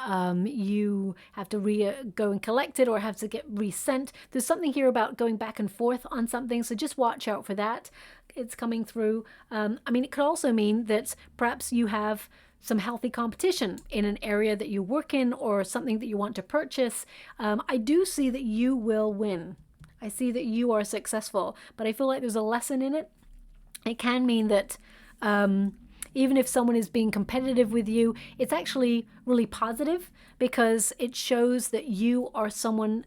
you have to go and collect it, or have to get resent. There's something here about going back and forth on something, so just watch out for that. It's coming through. It could also mean that perhaps you have some healthy competition in an area that you work in, or something that you want to purchase. I do see that you will win. I see that you are successful, but I feel like there's a lesson in it. It can mean that even if someone is being competitive with you, it's actually really positive, because it shows that you are someone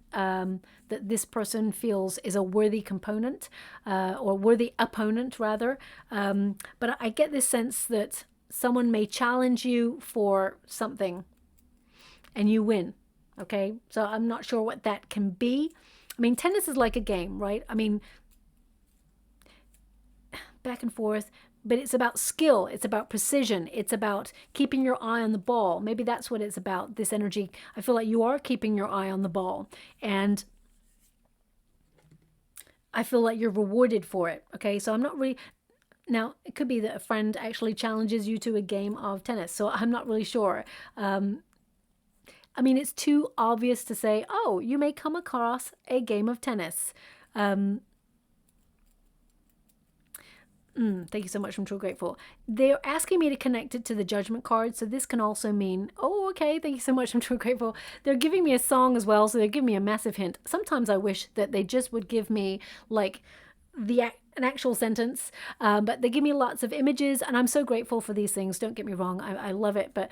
that this person feels is a worthy component, or worthy opponent rather. But I get this sense that someone may challenge you for something and you win. Okay, so I'm not sure what that can be. Tennis is like a game, right? Back and forth, but it's about skill, it's about precision, it's about keeping your eye on the ball. Maybe that's what it's about, this energy. I feel like you are keeping your eye on the ball, and I feel like you're rewarded for it. Okay, so I'm not really... Now, it could be that a friend actually challenges you to a game of tennis, so I'm not really sure. It's too obvious to say, oh, you may come across a game of tennis. Thank you so much. I'm truly grateful. They're asking me to connect it to the Judgment card. So this can also mean, oh, okay, thank you so much. I'm truly grateful. They're giving me a song as well. So they're giving me a massive hint. Sometimes I wish that they just would give me like an actual sentence, but they give me lots of images, and I'm so grateful for these things. Don't get me wrong. I love it. But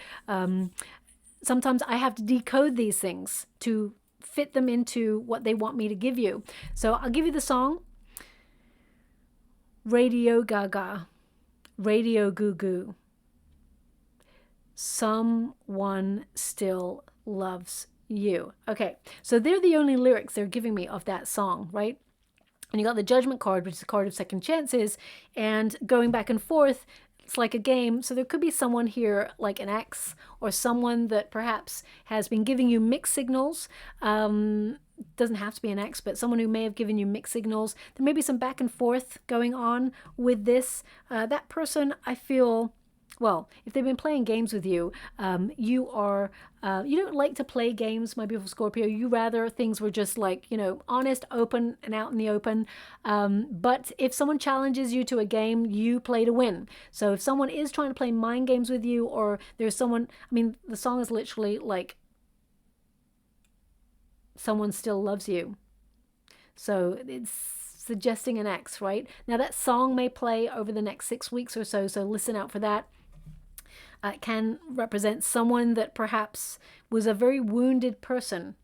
sometimes I have to decode these things to fit them into what they want me to give you. So I'll give you the song. Radio Gaga, Radio Goo Goo. Someone still loves you. Okay, so they're the only lyrics they're giving me of that song, right? And you got the Judgment card, which is a card of second chances, and going back and forth, it's like a game. So there could be someone here like an ex, or someone that perhaps has been giving you mixed signals. Doesn't have to be an ex, but someone who may have given you mixed signals. There may be some back and forth going on with this. That person, I feel, well, if they've been playing games with you, you are, you don't like to play games, my beautiful Scorpio. You rather things were just like, you know, honest, open, and out in the open. But if someone challenges you to a game, you play to win. So if someone is trying to play mind games with you, or there's someone, I mean, the song is literally like, someone still loves you. So it's suggesting an ex, right? Now that song may play over the next 6 weeks or so, so listen out for that. It can represent someone that perhaps was a very wounded person.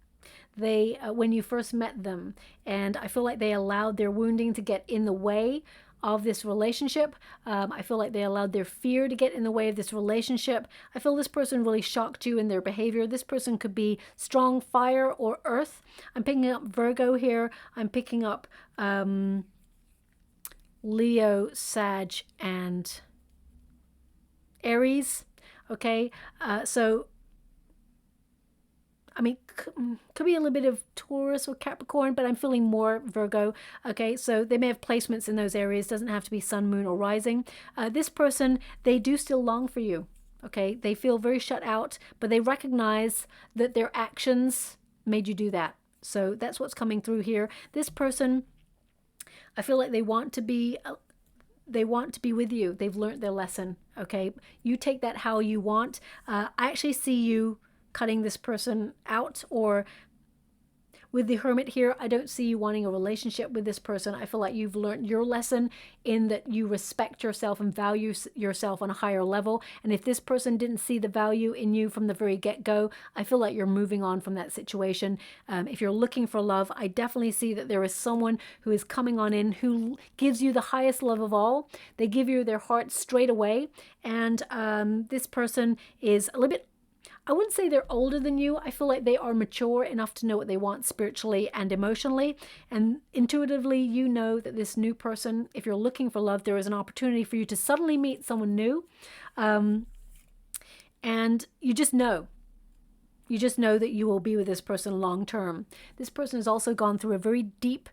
They, when you first met them, and I feel like they allowed their wounding to get in the way of this relationship. I feel like they allowed their fear to get in the way of this relationship. I feel this person really shocked you in their behavior. This person could be strong fire or earth. I'm picking up Virgo here. I'm picking up Leo, Sag, and Aries. Okay, so I mean, could be a little bit of Taurus or Capricorn, but I'm feeling more Virgo. Okay, so they may have placements in those areas. Doesn't have to be sun, moon, or rising. This person, they do still long for you. Okay, they feel very shut out, but they recognize that their actions made you do that. So that's what's coming through here. This person, I feel like they want to be with you. They've learned their lesson. Okay, you take that how you want. I actually see you cutting this person out, or with the Hermit here, I don't see you wanting a relationship with this person. I feel like you've learned your lesson in that you respect yourself and value yourself on a higher level. And if this person didn't see the value in you from the very get-go, I feel like you're moving on from that situation. If you're looking for love, I definitely see that there is someone who is coming on in who gives you the highest love of all. They give you their heart straight away. And this person is a little bit, I wouldn't say they're older than you. I feel like they are mature enough to know what they want spiritually and emotionally. And intuitively, you know that this new person, if you're looking for love, there is an opportunity for you to suddenly meet someone new. And you just know. You just know that you will be with this person long term. This person has also gone through a very deep,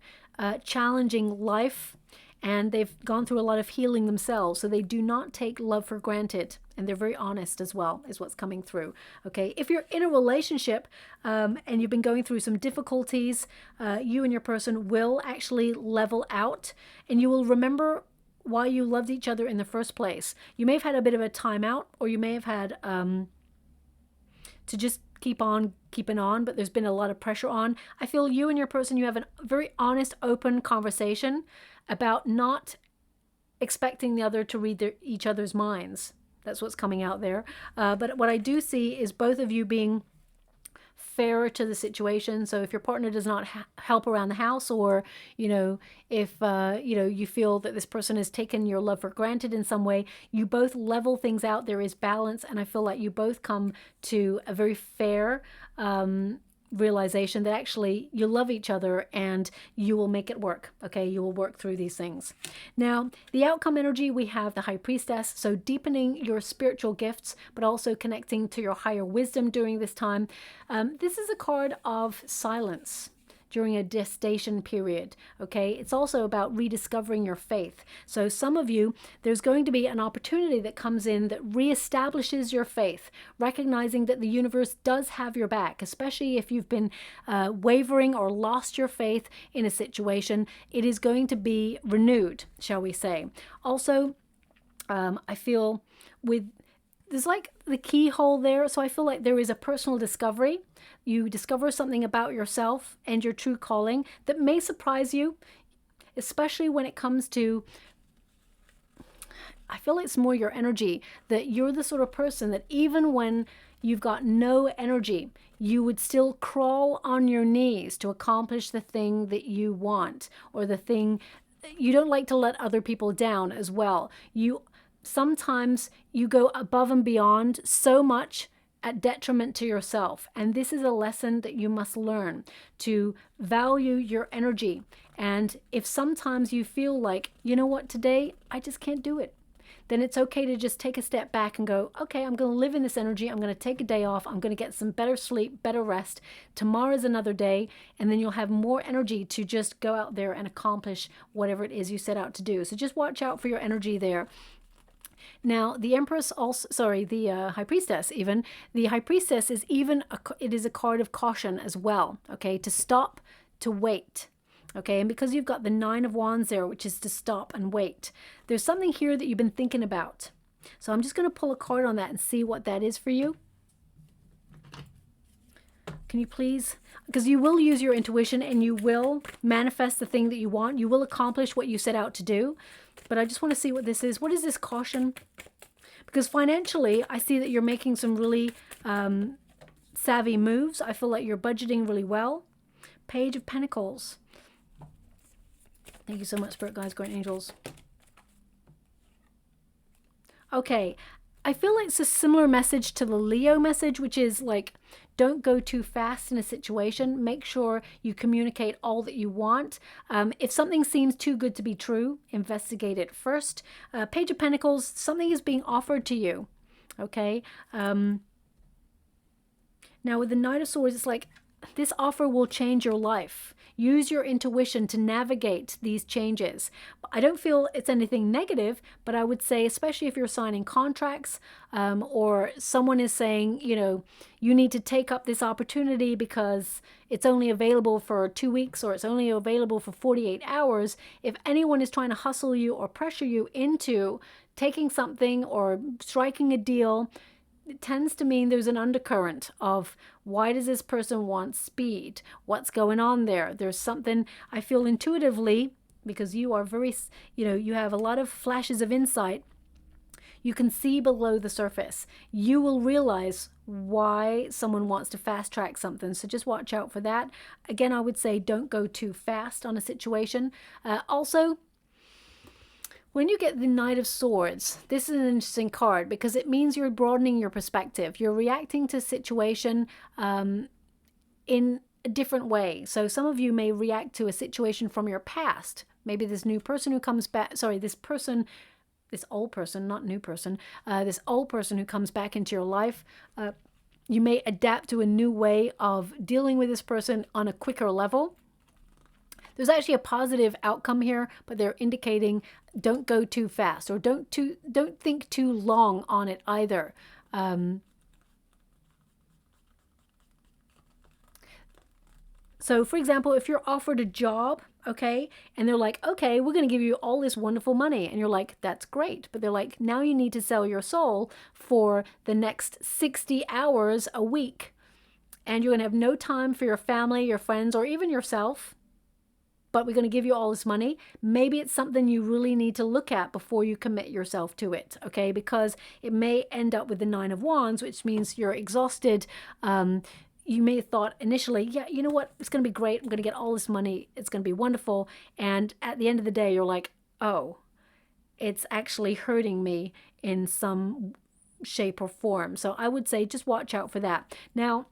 challenging life. And they've gone through a lot of healing themselves. So they do not take love for granted. And they're very honest as well, is what's coming through. Okay, if you're in a relationship and you've been going through some difficulties, you and your person will actually level out. And you will remember why you loved each other in the first place. You may have had a bit of a timeout, or you may have had to just keep on keeping on, but there's been a lot of pressure on. I feel you and your person, you have a very honest, open conversation about not expecting the other to read each other's minds. That's what's coming out there. But what I do see is both of you being fair to the situation. So if your partner does not help around the house, or, you know, if, you know, you feel that this person has taken your love for granted in some way, you both level things out. There is balance. And I feel like you both come to a very fair, realization that actually you love each other and you will make it work. Okay, you will work through these things. Now, the outcome energy, we have the High Priestess, so deepening your spiritual gifts, but also connecting to your higher wisdom during this time. This is a card of silence during a gestation period. Okay, it's also about rediscovering your faith. So some of you, there's going to be an opportunity that comes in that reestablishes your faith, recognizing that the universe does have your back, especially if you've been wavering or lost your faith in a situation. It is going to be renewed, shall we say. Also, I feel there's like the keyhole there. So I feel like there is a personal discovery. You discover something about yourself and your true calling that may surprise you, especially when it comes to, I feel it's more your energy, that you're the sort of person that even when you've got no energy, you would still crawl on your knees to accomplish the thing that you want, or the thing you don't like to let other people down as well. Sometimes you go above and beyond so much at detriment to yourself. And this is a lesson that you must learn, to value your energy. And if sometimes you feel like, you know what, today I just can't do it, then it's okay to just take a step back and go, okay, I'm going to live in this energy. I'm going to take a day off. I'm going to get some better sleep, better rest. Tomorrow's another day. And then you'll have more energy to just go out there and accomplish whatever it is you set out to do. So just watch out for your energy there. Now, the Empress also, sorry, the High Priestess even, the High Priestess is even, it is a card of caution as well, okay, to stop, to wait, okay, and because you've got the Nine of Wands there, which is to stop and wait, there's something here that you've been thinking about. So I'm just going to pull a card on that and see what that is for you. Can you please, because you will use your intuition and you will manifest the thing that you want. You will accomplish what you set out to do. But I just want to see what this is. What is this caution? Because financially, I see that you're making some really savvy moves. I feel like you're budgeting really well. Page of Pentacles. Thank you so much, Spirit Guides, Great Angels. Okay, I feel like it's a similar message to the Leo message, which is like, don't go too fast in a situation. Make sure you communicate all that you want. If something seems too good to be true, investigate it first. Page of Pentacles, something is being offered to you. Okay. Now with the Knight of Swords, it's like this offer will change your life. Use your intuition to navigate these changes. I don't feel it's anything negative, but I would say, especially if you're signing contracts or someone is saying, you know, you need to take up this opportunity because it's only available for 2 weeks or it's only available for 48 hours. If anyone is trying to hustle you or pressure you into taking something or striking a deal, it tends to mean there's an undercurrent of why does this person want speed? What's going on there? There's something I feel intuitively, because you are very, you know, you have a lot of flashes of insight. You can see below the surface. You will realize why someone wants to fast track something. So just watch out for that. Again, I would say don't go too fast on a situation. Also, when you get the Knight of Swords, this is an interesting card because it means you're broadening your perspective. You're reacting to a situation in a different way. So some of you may react to a situation from your past. Maybe this new person who comes back, sorry, this old person, not new person, this old person who comes back into your life, you may adapt to a new way of dealing with this person on a quicker level. There's actually a positive outcome here, but they're indicating don't go too fast or don't think too long on it either. So for example, if you're offered a job, okay, and they're like, okay, we're going to give you all this wonderful money. And you're like, that's great. But they're like, now you need to sell your soul for the next 60 hours a week. And you're going to have no time for your family, your friends, or even yourself. But we're going to give you all this money. Maybe it's something you really need to look at before you commit yourself to it, okay? Because it may end up with the Nine of Wands, which means you're exhausted. You may have thought initially, yeah, you know what? It's going to be great. I'm going to get all this money. It's going to be wonderful. And at the end of the day, you're like, oh, it's actually hurting me in some shape or form. So I would say just watch out for that. Now,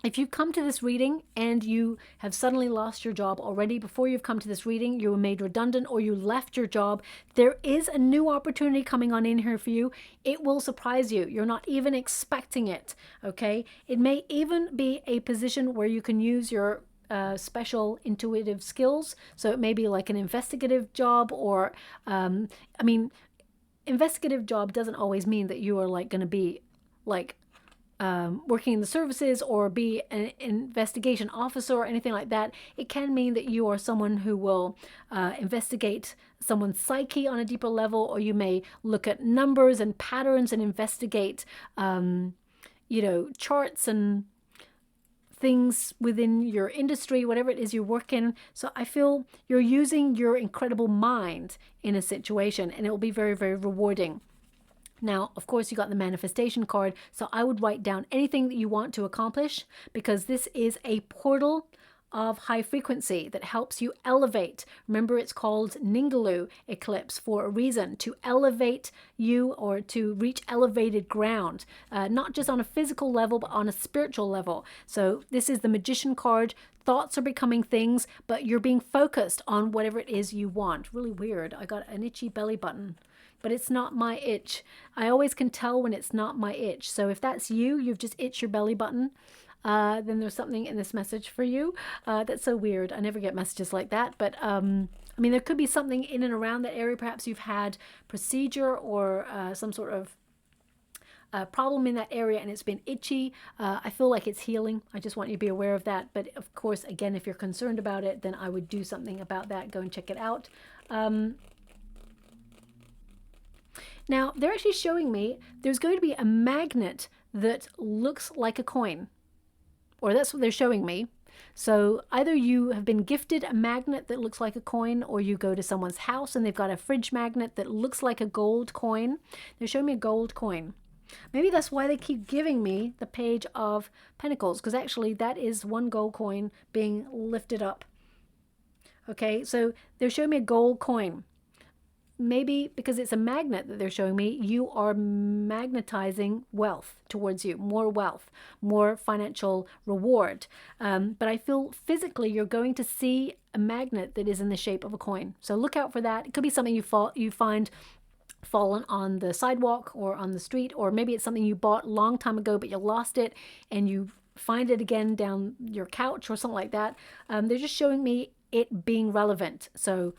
if you've come to this reading and you have suddenly lost your job already, before you've come to this reading, you were made redundant or you left your job, there is a new opportunity coming on in here for you. It will surprise you. You're not even expecting it, okay? It may even be a position where you can use your special intuitive skills. So it may be like an investigative job or, I mean, investigative job doesn't always mean that you are like going to be like working in the services or be an investigation officer or anything like that. It can mean that you are someone who will investigate someone's psyche on a deeper level, or you may look at numbers and patterns and investigate, you know, charts and things within your industry, whatever it is you work in. So I feel you're using your incredible mind in a situation, and it will be very, very rewarding. Now, of course, you got the manifestation card, so I would write down anything that you want to accomplish, because this is a portal of high frequency that helps you elevate. Remember, it's called Ningaloo eclipse for a reason, to elevate you or to reach elevated ground, not just on a physical level, but on a spiritual level. So this is the Magician card. Thoughts are becoming things, but you're being focused on whatever it is you want. Really weird. I got an itchy belly button, but it's not my itch. I always can tell when it's not my itch. So if that's you, you've just itched your belly button, then there's something in this message for you. That's so weird. I never get messages like that, but I mean, there could be something in and around that area. Perhaps you've had procedure or some sort of problem in that area and it's been itchy. I feel like it's healing. I just want you to be aware of that. But of course, again, if you're concerned about it, then I would do something about that. Go and check it out. Now, they're actually showing me there's going to be a magnet that looks like a coin, or that's what they're showing me. So either you have been gifted a magnet that looks like a coin, or you go to someone's house and they've got a fridge magnet that looks like a gold coin. They're showing me a gold coin. Maybe that's why they keep giving me the Page of Pentacles, because actually that is one gold coin being lifted up. Okay, so they're showing me a gold coin. Maybe because it's a magnet that they're showing me, you are magnetizing wealth towards you, more financial reward. But I feel physically you're going to see a magnet that is in the shape of a coin. So look out for that. It could be something you find fallen on the sidewalk or on the street, or maybe it's something you bought a long time ago, but you lost it and you find it again down your couch or something like that. They're just showing me it being relevant. So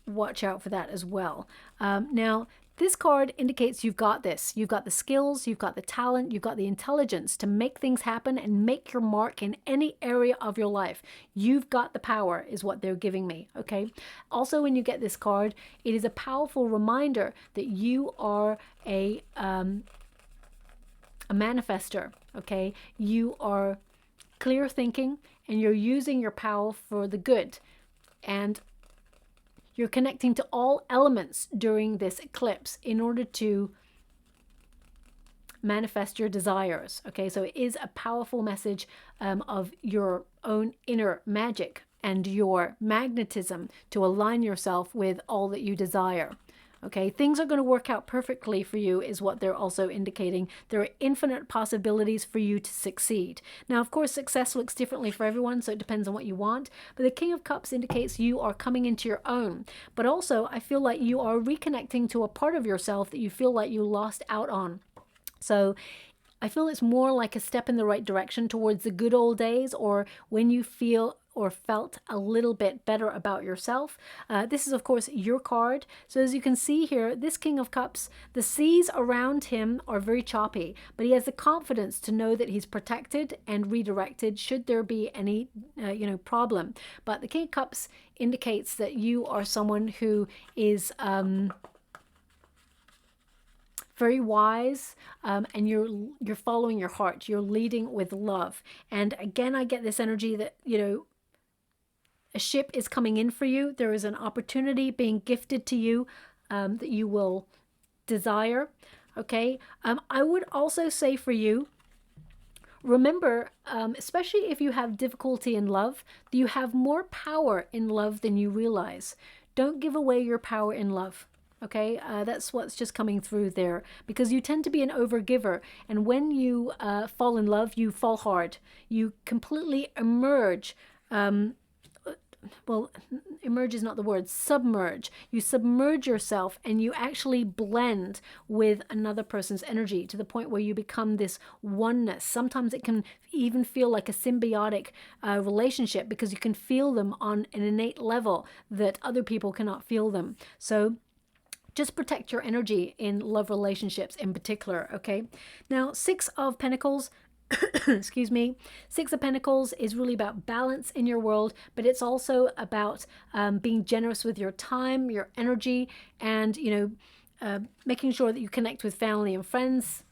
watch out for that as well. Now, this card indicates you've got this. You've got the skills, you've got the talent, you've got the intelligence to make things happen and make your mark in any area of your life. You've got the power is what they're giving me, okay? Also, when you get this card, it is a powerful reminder that you are a manifester, okay? You are clear thinking and you're using your power for the good. And you're connecting to all elements during this eclipse in order to manifest your desires. Okay, so it is a powerful message of your own inner magic and your magnetism to align yourself with all that you desire. Okay, things are going to work out perfectly for you is what they're also indicating. There are infinite possibilities for you to succeed. Now, of course, success looks differently for everyone, so it depends on what you want. But the King of Cups indicates you are coming into your own. But also, I feel like you are reconnecting to a part of yourself that you feel like you lost out on. So I feel it's more like a step in the right direction towards the good old days, or when you feel or felt a little bit better about yourself. This is, of course, your card. So as you can see here, this King of Cups, the seas around him are very choppy, but he has the confidence to know that he's protected and redirected should there be any, problem. But the King of Cups indicates that you are someone who is very wise, and you're following your heart. You're leading with love. And again, I get this energy that, a ship is coming in for you. There is an opportunity being gifted to you that you will desire. Okay. I would also say for you, remember, especially if you have difficulty in love, that you have more power in love than you realize. Don't give away your power in love. Okay, that's what's just coming through there, because you tend to be an overgiver, and when you fall in love, you fall hard. You completely emerge. Well, emerge is not the word, submerge. You submerge yourself and you actually blend with another person's energy to the point where you become this oneness. Sometimes it can even feel like a symbiotic relationship, because you can feel them on an innate level that other people cannot feel them. So just protect your energy in love relationships in particular, okay? Now, Six of Pentacles, excuse me, Six of Pentacles is really about balance in your world, but it's also about being generous with your time, your energy, and, making sure that you connect with family and friends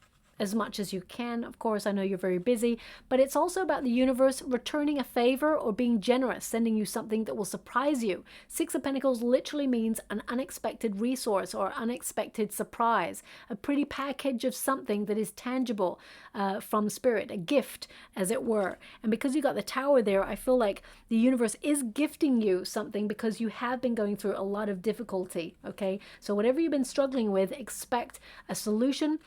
as much as you can. Of course, I know you're very busy, but it's also about the universe returning a favor or being generous, sending you something that will surprise you. Six of Pentacles literally means an unexpected resource or unexpected surprise, a pretty package of something that is tangible from spirit, a gift, as it were. And because you got the Tower there, I feel like the universe is gifting you something because you have been going through a lot of difficulty, okay? So whatever you've been struggling with, expect a solution,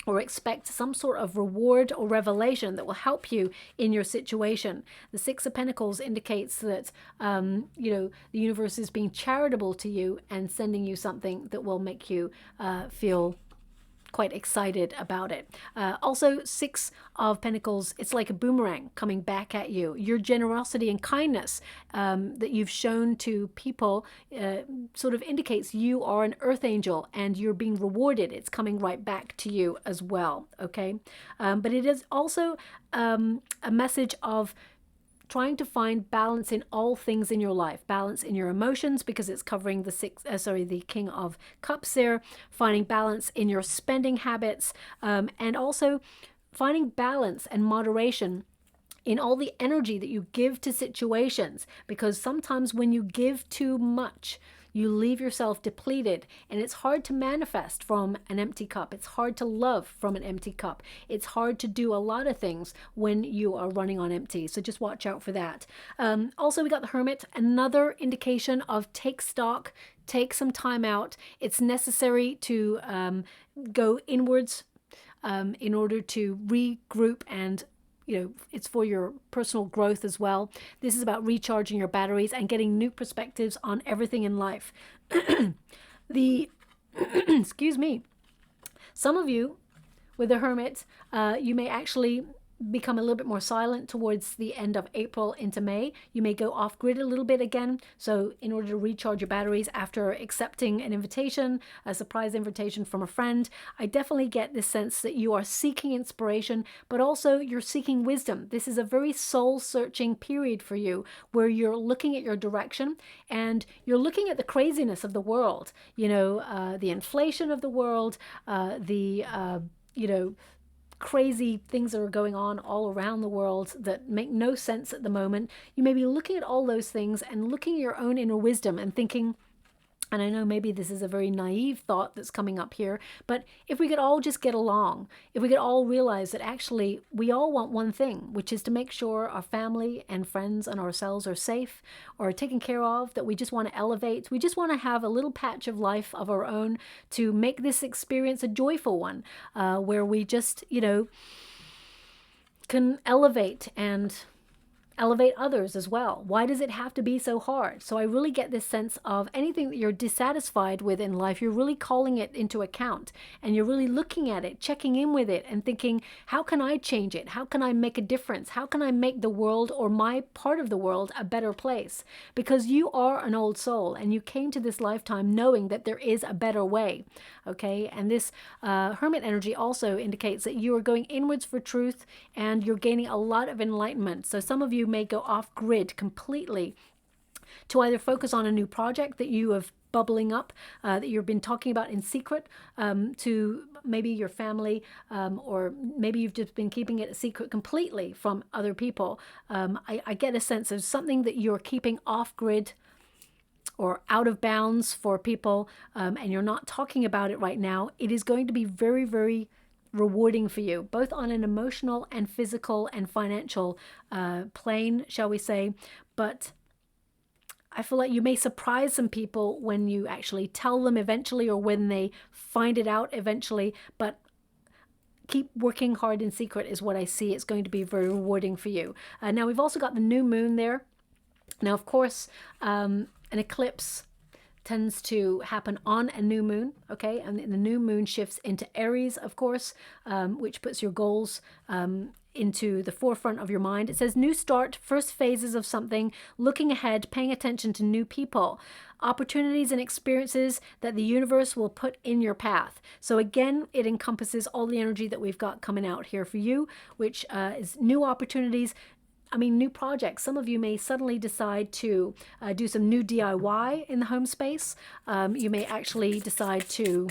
or expect some sort of reward or revelation that will help you in your situation. The Six of Pentacles indicates that, the universe is being charitable to you and sending you something that will make you feel quite excited about it. Also, Six of Pentacles, it's like a boomerang coming back at you. Your generosity and kindness that you've shown to people sort of indicates you are an earth angel and you're being rewarded. It's coming right back to you as well, okay? But it is also a message of trying to find balance in all things in your life, balance in your emotions, because it's covering the King of Cups there, finding balance in your spending habits, and also finding balance and moderation in all the energy that you give to situations, because sometimes when you give too much, you leave yourself depleted, and it's hard to manifest from an empty cup. It's hard to love from an empty cup. It's hard to do a lot of things when you are running on empty. So just watch out for that. Also, we got the Hermit, another indication of take stock, take some time out. It's necessary to go inwards in order to regroup, and it's for your personal growth as well. This is about recharging your batteries and getting new perspectives on everything in life. Excuse me. Some of you with the Hermit, you may actually become a little bit more silent towards the end of April into May. You may go off grid a little bit again. So in order to recharge your batteries after accepting an invitation, a surprise invitation from a friend, I definitely get this sense that you are seeking inspiration, but also you're seeking wisdom. This is a very soul-searching period for you, where you're looking at your direction and you're looking at the craziness of the world, the inflation of the world, crazy things that are going on all around the world that make no sense at the moment. You may be looking at all those things and looking at your own inner wisdom and thinking, and I know maybe this is a very naive thought that's coming up here, but if we could all just get along, if we could all realize that actually we all want one thing, which is to make sure our family and friends and ourselves are safe or taken care of, that we just want to elevate, we just want to have a little patch of life of our own to make this experience a joyful one, where we just, can elevate and elevate others as well. Why does it have to be so hard? So I really get this sense of anything that you're dissatisfied with in life, you're really calling it into account, and you're really looking at it, checking in with it, and thinking, how can I change it? How can I make a difference? How can I make the world, or my part of the world, a better place? Because you are an old soul, and you came to this lifetime knowing that there is a better way, okay? And this Hermit energy also indicates that you are going inwards for truth, and you're gaining a lot of enlightenment. So some of you may go off grid completely to either focus on a new project that you have bubbling up, that you've been talking about in secret, to maybe your family, or maybe you've just been keeping it a secret completely from other people. I get a sense of something that you're keeping off grid or out of bounds for people, and you're not talking about it right now. It is going to be very, very rewarding for you, both on an emotional and physical and financial plane, shall we say. But I feel like you may surprise some people when you actually tell them eventually, or when they find it out eventually. But keep working hard in secret is what I see. It's going to be very rewarding for you. Now we've also got the new moon there. Now, of course, an eclipse tends to happen on a new moon, okay? And the new moon shifts into Aries, of course, which puts your goals into the forefront of your mind. It says new start, first phases of something, looking ahead, paying attention to new people, opportunities and experiences that the universe will put in your path. So again, it encompasses all the energy that we've got coming out here for you, which is new opportunities, new projects. Some of you may suddenly decide to do some new DIY in the home space. You may actually decide to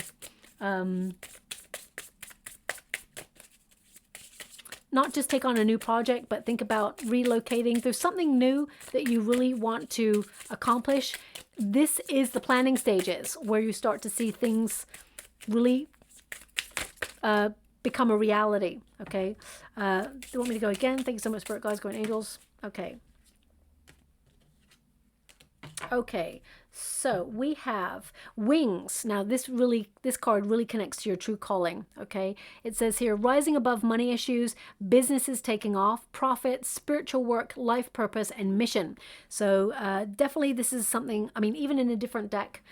not just take on a new project, but think about relocating. There's something new that you really want to accomplish. This is the planning stages where you start to see things really become a reality, okay? Do you want me to go again? Thank you so much, Spirit Guides, Guardian Angels. Okay. Okay, so we have wings. Now this card really connects to your true calling, okay? It says here, rising above money issues, businesses taking off, profit, spiritual work, life purpose, and mission. So definitely this is something, even in a different deck,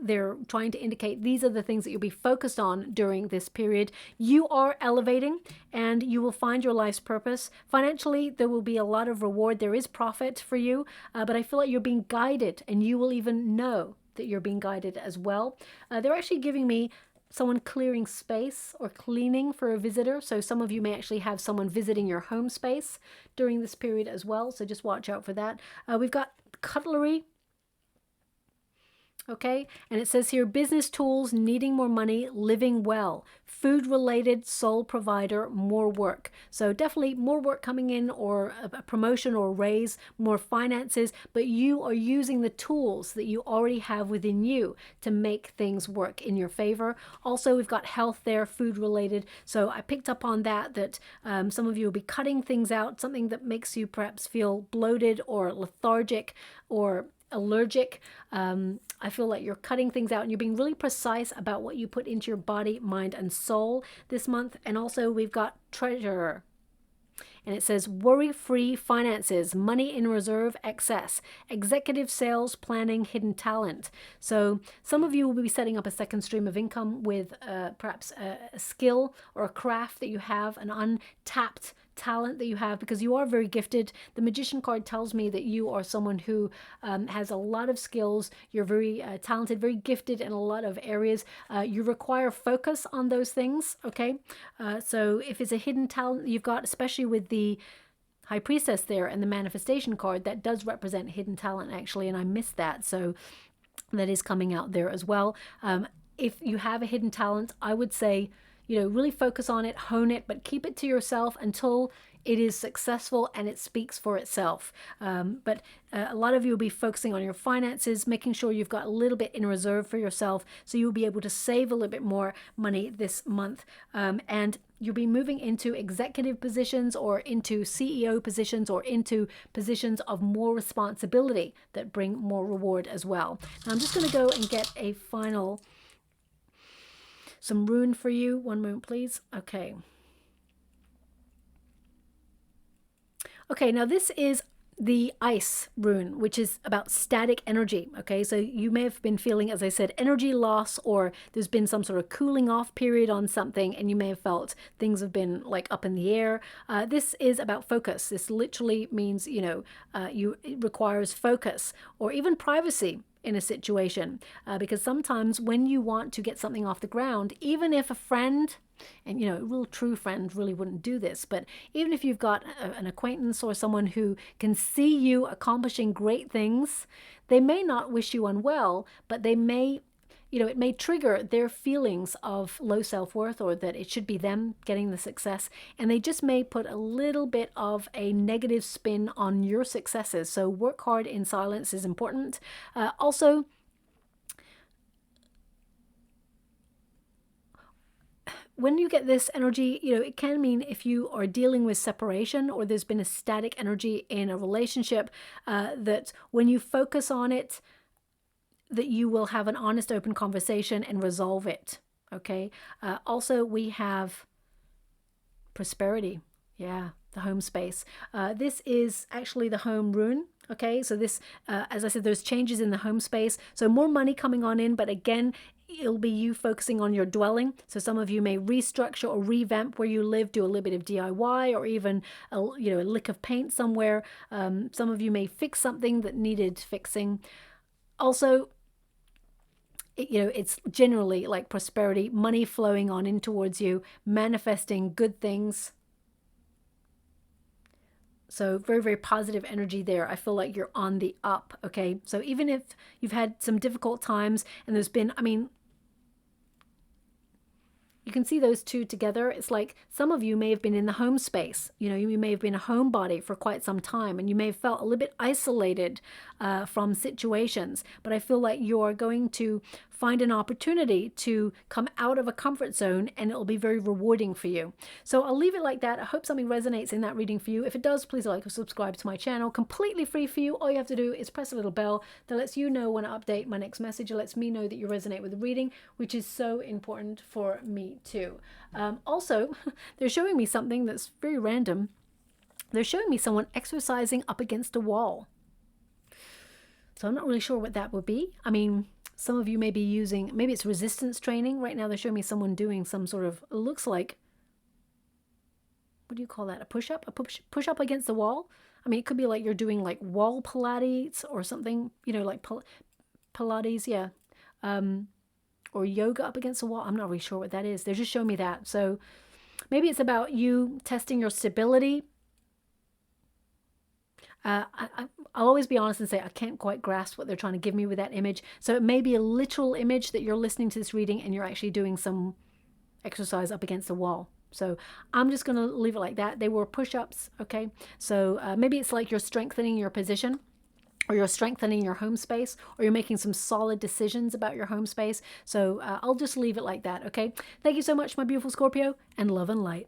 they're trying to indicate these are the things that you'll be focused on during this period. You are elevating and you will find your life's purpose. Financially, there will be a lot of reward. There is profit for you, but I feel like you're being guided, and you will even know that you're being guided as well. They're actually giving me someone clearing space or cleaning for a visitor. So some of you may actually have someone visiting your home space during this period as well. So just watch out for that. We've got cutlery. Okay, and it says here, business tools, needing more money, living well, food related, sole provider, more work. So definitely more work coming in, or a promotion or a raise, more finances, but you are using the tools that you already have within you to make things work in your favor. Also, we've got health there, food related. So I picked up on that some of you will be cutting things out, something that makes you perhaps feel bloated or lethargic or allergic. I feel like you're cutting things out and you're being really precise about what you put into your body, mind, and soul this month. And also we've got treasurer. And it says worry-free finances, money in reserve, excess, executive sales, planning, hidden talent. So some of you will be setting up a second stream of income with perhaps a skill or a craft that you have, an untapped talent that you have, because you are very gifted. The Magician card tells me that you are someone who has a lot of skills. You're very talented, very gifted in a lot of areas. You require focus on those things, okay? So if it's a hidden talent you've got, especially with the High Priestess there and the Manifestation card, that does represent hidden talent actually, and I missed that. So that is coming out there as well. If you have a hidden talent, I would say, really focus on it, hone it, but keep it to yourself until it is successful and it speaks for itself. But a lot of you will be focusing on your finances, making sure you've got a little bit in reserve for yourself, so you'll be able to save a little bit more money this month. And you'll be moving into executive positions or into CEO positions or into positions of more responsibility that bring more reward as well. Now I'm just going to go and get a final some rune for you. One moment, please. Okay. Okay, now this is the ice rune, which is about static energy. Okay, so you may have been feeling, as I said, energy loss, or there's been some sort of cooling off period on something, and you may have felt things have been like up in the air. This is about focus. This literally means, it requires focus or even privacy in a situation, because sometimes when you want to get something off the ground, even if a friend, and a real true friend really wouldn't do this, but even if you've got an acquaintance or someone who can see you accomplishing great things, they may not wish you unwell, but they may, it may trigger their feelings of low self-worth, or that it should be them getting the success, and they just may put a little bit of a negative spin on your successes. So work hard in silence is important. Also, when you get this energy, it can mean if you are dealing with separation, or there's been a static energy in a relationship, that when you focus on it, that you will have an honest, open conversation and resolve it. Okay. Also, we have prosperity. Yeah, the home space. This is actually the home rune. Okay, so this, as I said, there's changes in the home space. So more money coming on in, but again, it'll be you focusing on your dwelling. So some of you may restructure or revamp where you live, do a little bit of DIY, or even a lick of paint somewhere. Some of you may fix something that needed fixing. Also, it's generally like prosperity, money flowing on in towards you, manifesting good things. So very, very positive energy there. I feel like you're on the up, okay? So even if you've had some difficult times, and there's been, you can see those two together. It's like some of you may have been in the home space. You may have been a homebody for quite some time, and you may have felt a little bit isolated from situations. But I feel like you're going to find an opportunity to come out of a comfort zone, and it'll be very rewarding for you. So I'll leave it like that. I hope something resonates in that reading for you. If it does, please like or subscribe to my channel. Completely free for you. All you have to do is press a little bell that lets you know when I update my next message. It lets me know that you resonate with the reading, which is so important for me too. Also, they're showing me something that's very random. They're showing me someone exercising up against a wall. So I'm not really sure what that would be. Some of you may be using, maybe it's resistance training. Right now they're showing me someone doing some sort of, it looks like, what do you call that? A push-up? A push-up against the wall? I mean, it could be like you're doing like wall Pilates or something, you know, like Pilates, yeah. Or yoga up against the wall. I'm not really sure what that is. They're just showing me that. So maybe it's about you testing your stability. I'll always be honest and say I can't quite grasp what they're trying to give me with that image. So it may be a literal image that you're listening to this reading and you're actually doing some exercise up against the wall. So I'm just going to leave it like that. They were push-ups, okay? So maybe it's like you're strengthening your position, or you're strengthening your home space, or you're making some solid decisions about your home space. So I'll just leave it like that, okay? Thank you so much, my beautiful Scorpio, and love and light.